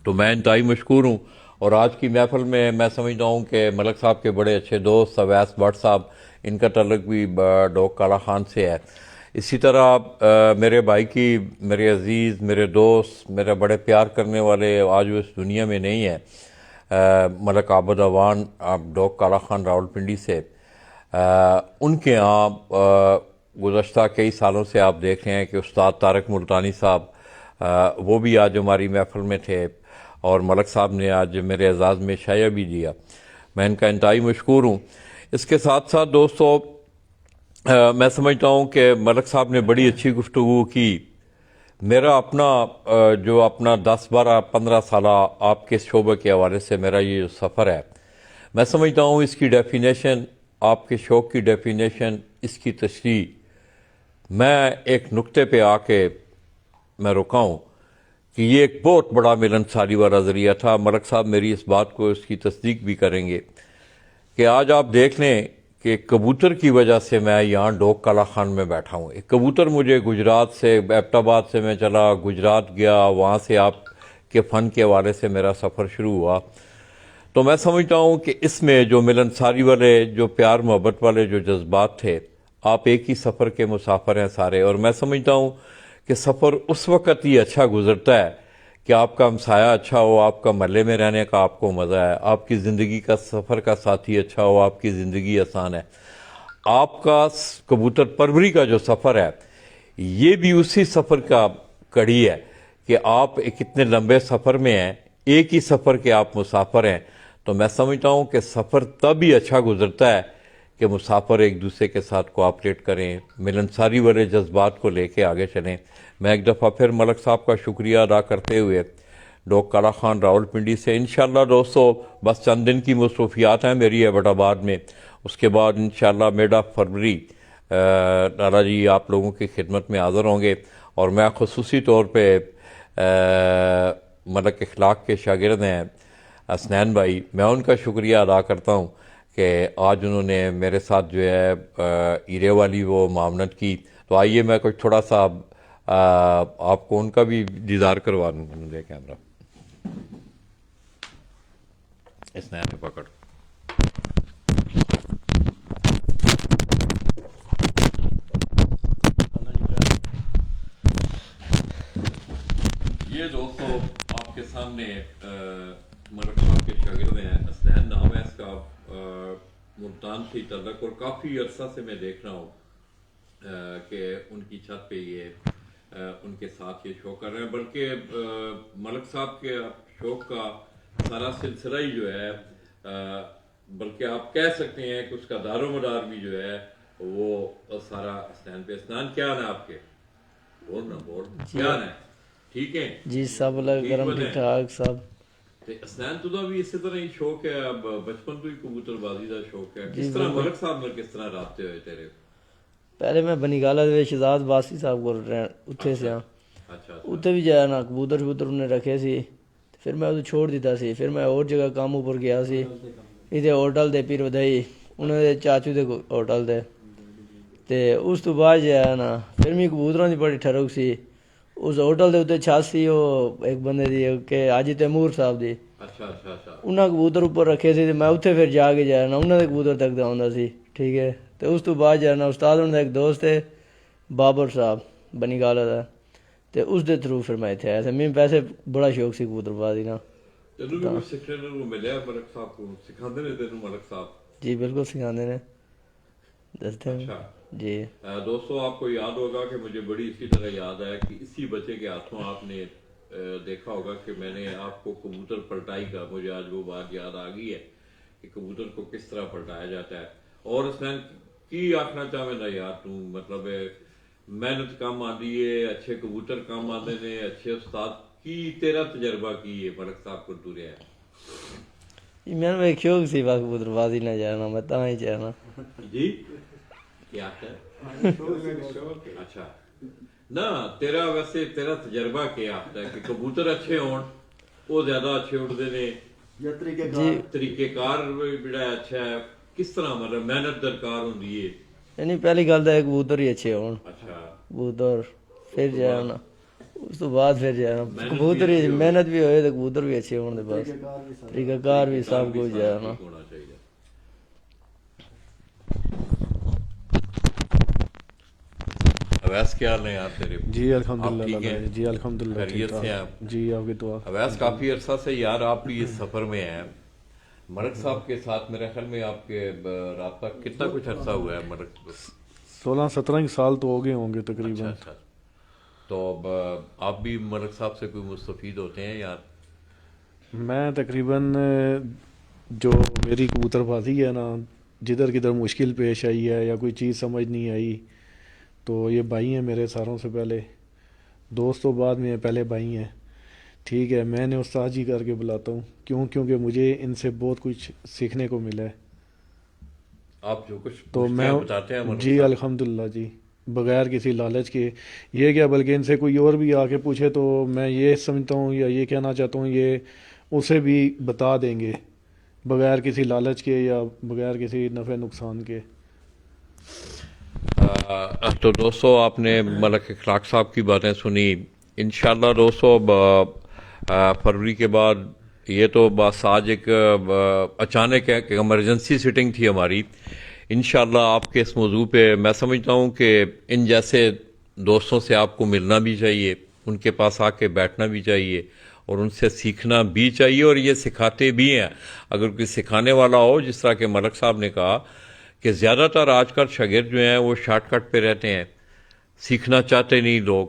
تو میں انتہائی مشکور ہوں. اور آج کی محفل میں میں سمجھتا ہوں کہ ملک صاحب کے بڑے اچھے دوست اویس بٹ صاحب، ان کا تعلق بھی ڈوگ کالا خان سے ہے. اسی طرح میرے بھائی کی، میرے عزیز، میرے دوست، میرے بڑے پیار کرنے والے، آج وہ اس دنیا میں نہیں ہے، ملک عابد اوان ڈوگ کالا خان راول پنڈی سے. ان کے ہاں گزشتہ کئی سالوں سے آپ دیکھ رہے ہیں کہ استاد طارق ملتانی صاحب وہ بھی آج ہماری محفل میں تھے، اور ملک صاحب نے آج میرے اعزاز میں شائع بھی دیا. میں ان کا انتہائی مشکور ہوں. اس کے ساتھ ساتھ دوستو، میں سمجھتا ہوں کہ ملک صاحب نے بڑی اچھی گفتگو کی. میرا اپنا 10-12-15 سالہ آپ کے شعبے کے حوالے سے میرا یہ جو سفر ہے، میں سمجھتا ہوں اس کی ڈیفینیشن، آپ کے شوق کی ڈیفینیشن، اس کی تشریح، میں ایک نقطے پہ آ کے میں رکا ہوں کہ یہ ایک بہت بڑا ملنساری والا ذریعہ تھا. ملک صاحب میری اس بات کو، اس کی تصدیق بھی کریں گے کہ آج آپ دیکھ لیں کہ کبوتر کی وجہ سے میں یہاں ڈوگ کالا خان میں بیٹھا ہوں. ایک کبوتر مجھے گجرات سے، ایبٹ آباد سے میں چلا، گجرات گیا، وہاں سے آپ کے فن کے حوالے سے میرا سفر شروع ہوا. تو میں سمجھتا ہوں کہ اس میں جو ملنساری والے، جو پیار محبت والے جو جذبات تھے، آپ ایک ہی سفر کے مسافر ہیں سارے. اور میں سمجھتا ہوں کہ سفر اس وقت ہی اچھا گزرتا ہے کہ آپ کا ہمسایہ اچھا ہو، آپ کا محلے میں رہنے کا آپ کو مزہ ہے، آپ کی زندگی کا سفر کا ساتھی اچھا ہو، آپ کی زندگی آسان ہے. آپ کا کبوتر پروری کا جو سفر ہے، یہ بھی اسی سفر کا کڑی ہے کہ آپ ایک اتنے لمبے سفر میں ہیں، ایک ہی سفر کے آپ مسافر ہیں. تو میں سمجھتا ہوں کہ سفر تب ہی اچھا گزرتا ہے کہ مسافر ایک دوسرے کے ساتھ کوآپریٹ کریں, ملنساری والے جذبات کو لے کے آگے چلیں. میں ایک دفعہ پھر ملک صاحب کا شکریہ ادا کرتے ہوئے ڈاکٹر کالا خان راولپنڈی سے انشاءاللہ دوستو بس چند دن کی مصروفیات ہیں میری ایبٹ آباد میں, اس کے بعد انشاءاللہ مڈ آف فروری لالا جی آپ لوگوں کی خدمت میں حاضر ہوں گے. اور میں خصوصی طور پہ ملک اخلاق کے شاگرد ہیں حسنین بھائی, میں ان کا شکریہ ادا کرتا ہوں کہ آج انہوں نے میرے ساتھ جو ہے ایرے والی وہ معاونت کی. تو آئیے میں کچھ تھوڑا سا آپ کو ان کا بھی دیدار کروا دوں. دے کیمرہ حسنین نے پکڑ. یہ دوستو آپ کے سامنے ملک صاحب کے شاگرد ہیں, حسنین نام ہے اس کا, ملتان سے تعلق, اور کافی عرصہ سے میں دیکھ رہا ہوں کہ ان کی چھت پہ یہ ان کے ساتھ یہ شو کر رہے ہیں. بلکہ ملک صاحب کے شوق کا سارا سلسلہ ہی جو ہے, بلکہ آپ کہہ سکتے ہیں کہ اس کا دار و مدار بھی جو ہے وہ سارا حسنین پہ. حسنین کیا ہے آپ کے؟ بول کیا ہے؟ ٹھیک ہے جی سب اللہ کرم ٹھیک ٹھاک سب. حسنین تو بھی اسی طرح ہی شوق ہے, اب بچپن تو ہی کبوتر بازی کا شوق ہے. کس طرح ملک صاحب میں کس طرح رابطے ہوئے تیرے؟ پہلے میں بنی گالا دے شہزاد باسی صاحب کو اتھے سے ہاں, اتھے بھی جایا نا کبوتر شبوتر انہیں رکھے سی, پھر میں ادھر چھوڑ دیتا سی. پھر میں اور جگہ کام اوپر گیا سی, ادھر ہوٹل دے پیر ودائی انہوں نے چاچو دے ہوٹل دے. تے اس تو بعد جایا نا پھر میں کبوتروں دی بڑی ٹھرک سی. اس ہوٹل دے اتنے چھت سی وہ ایک بندے دی کہ حاجی تیمور صاحب دی, انہاں کبوتر اوپر رکھے سی. میں اتھے پھر جا کے جایا نا انہاں دے کبوتر تک دا ہوندا سی. ٹھیک ہے, تو اس تو بعد جانا استاد انہوں نے ایک دوست ہے بابر صاحب بنی گالا دا, تے اس دے تھرو پھر میں اتنے آیا تھا. میں پیسے بڑا شوق سی کبوتر بازی نا. جی بالکل سکھاندے نے, دستے ہیں جی. دوستو آپ کو یاد ہوگا کہ مجھے بڑی اسی طرح یاد ہے کہ اسی بچے کے ہاتھوں آپ نے دیکھا ہوگا کہ میں نے آپ کو کبوتر پلٹائی کا, مجھے آج وہ بات یاد آ گئی ہے کہ کبوتر کو کس طرح پلٹایا جاتا ہے. اور اس میں کی آخنا چاہے نا یار تو مطلب محنت کم آتی ہے, اچھے کبوتر کم آتے ہیں, اچھے استاد کی تیرا تجربہ کی ہے ملک صاحب کو ٹوریا ہے؟ میں نے ایک شوق سی بس کبوتر بازی نہ جانا, میں تاں ہی چاہنا. جی کیا ہے؟ اچھا نہ تیرا ویسے تیرا تجربہ کیا آتا ہے کہ کبوتر اچھے ہون وہ زیادہ اچھے اٹھتے ہیں, طریقہ کار بڑا اچھا ہے, کس طرح مطلب محنت درکار ہوندی ہے؟ یعنی پہلی گل تو ہے کبوتر ہی اچھے ہون, اچھا کبوتر پھر جانا, اس تو بعد پھر جانا کبوتر ہی محنت بھی ہوئے تو کبوتر بھی اچھے ہون دے, بس طریقہ کار بھی سب کچھ جانا. اویس کیا حال ہے یار تیرے؟ جی الحمدللہ. جی الحمدللہ خیریت سے ہیں؟ جی آپ کی دعا. اویس کافی عرصہ سے یار آپ بھی اس سفر میں ہیں, ملک صاحب کے ساتھ میرے خیال میں آپ کے رابطہ کتنا کچھ عرصہ ہوا ہے ملک؟ 16-17 سال تو ہو گئے ہوں گے تقریباً. اچھا تو آپ بھی ملک صاحب سے کوئی مستفید ہوتے ہیں یار؟ میں تقریباً جو میری کبوتر بازی ہے نا, جدھر کدھر مشکل پیش آئی ہے یا کوئی چیز سمجھ نہیں آئی تو یہ بھائی ہیں میرے ساروں سے پہلے, دوست تو بعد میں پہلے بھائی ہیں. ٹھیک ہے, میں نے استاد جی کر کے بلاتا ہوں کیونکہ مجھے ان سے بہت کچھ سیکھنے کو ملا ہے. آپ جو کچھ تو میں بتاتے ہیں جی الحمدللہ جی بغیر کسی لالچ کے, یہ کیا بلکہ ان سے کوئی اور بھی آ کے پوچھے تو میں یہ سمجھتا ہوں یا یہ کہنا چاہتا ہوں یہ اسے بھی بتا دیں گے بغیر کسی لالچ کے یا بغیر کسی نفع نقصان کے. تو دوستو آپ نے ملک اخلاق صاحب کی باتیں سنی. انشاءاللہ دوستو فروری کے بعد, یہ تو بس آج ایک اچانک ہے کہ ایمرجنسی سیٹنگ تھی ہماری. انشاءاللہ آپ کے اس موضوع پہ میں سمجھتا ہوں کہ ان جیسے دوستوں سے آپ کو ملنا بھی چاہیے, ان کے پاس آ کے بیٹھنا بھی چاہیے اور ان سے سیکھنا بھی چاہیے, اور یہ سکھاتے بھی ہیں. اگر کوئی سکھانے والا ہو, جس طرح کہ ملک صاحب نے کہا کہ زیادہ تر آج کل شاگرد جو ہیں وہ شارٹ کٹ پہ رہتے ہیں, سیکھنا چاہتے نہیں لوگ,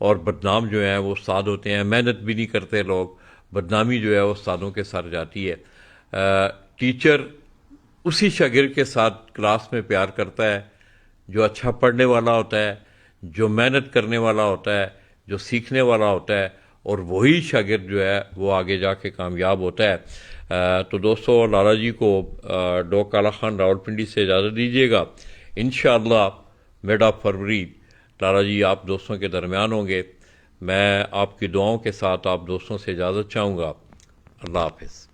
اور بدنام جو ہیں وہ استاد ہوتے ہیں. محنت بھی نہیں کرتے لوگ, بدنامی جو ہے وہ استادوں کے سر جاتی ہے. ٹیچر اسی شاگرد کے ساتھ کلاس میں پیار کرتا ہے جو اچھا پڑھنے والا ہوتا ہے، جو محنت کرنے والا ہوتا ہے، جو سیکھنے والا ہوتا ہے، اور وہی شاگرد جو ہے وہ آگے جا کے کامیاب ہوتا ہے۔ تو دوستو، لالا جی کو ڈاکٹر کالا خان راولپنڈی سے اجازت دیجیے گا۔ انشاءاللہ مڈ آف فروری لالا جی آپ دوستوں کے درمیان ہوں گے۔ میں آپ کی دعاؤں کے ساتھ آپ دوستوں سے اجازت چاہوں گا۔ اللہ حافظ۔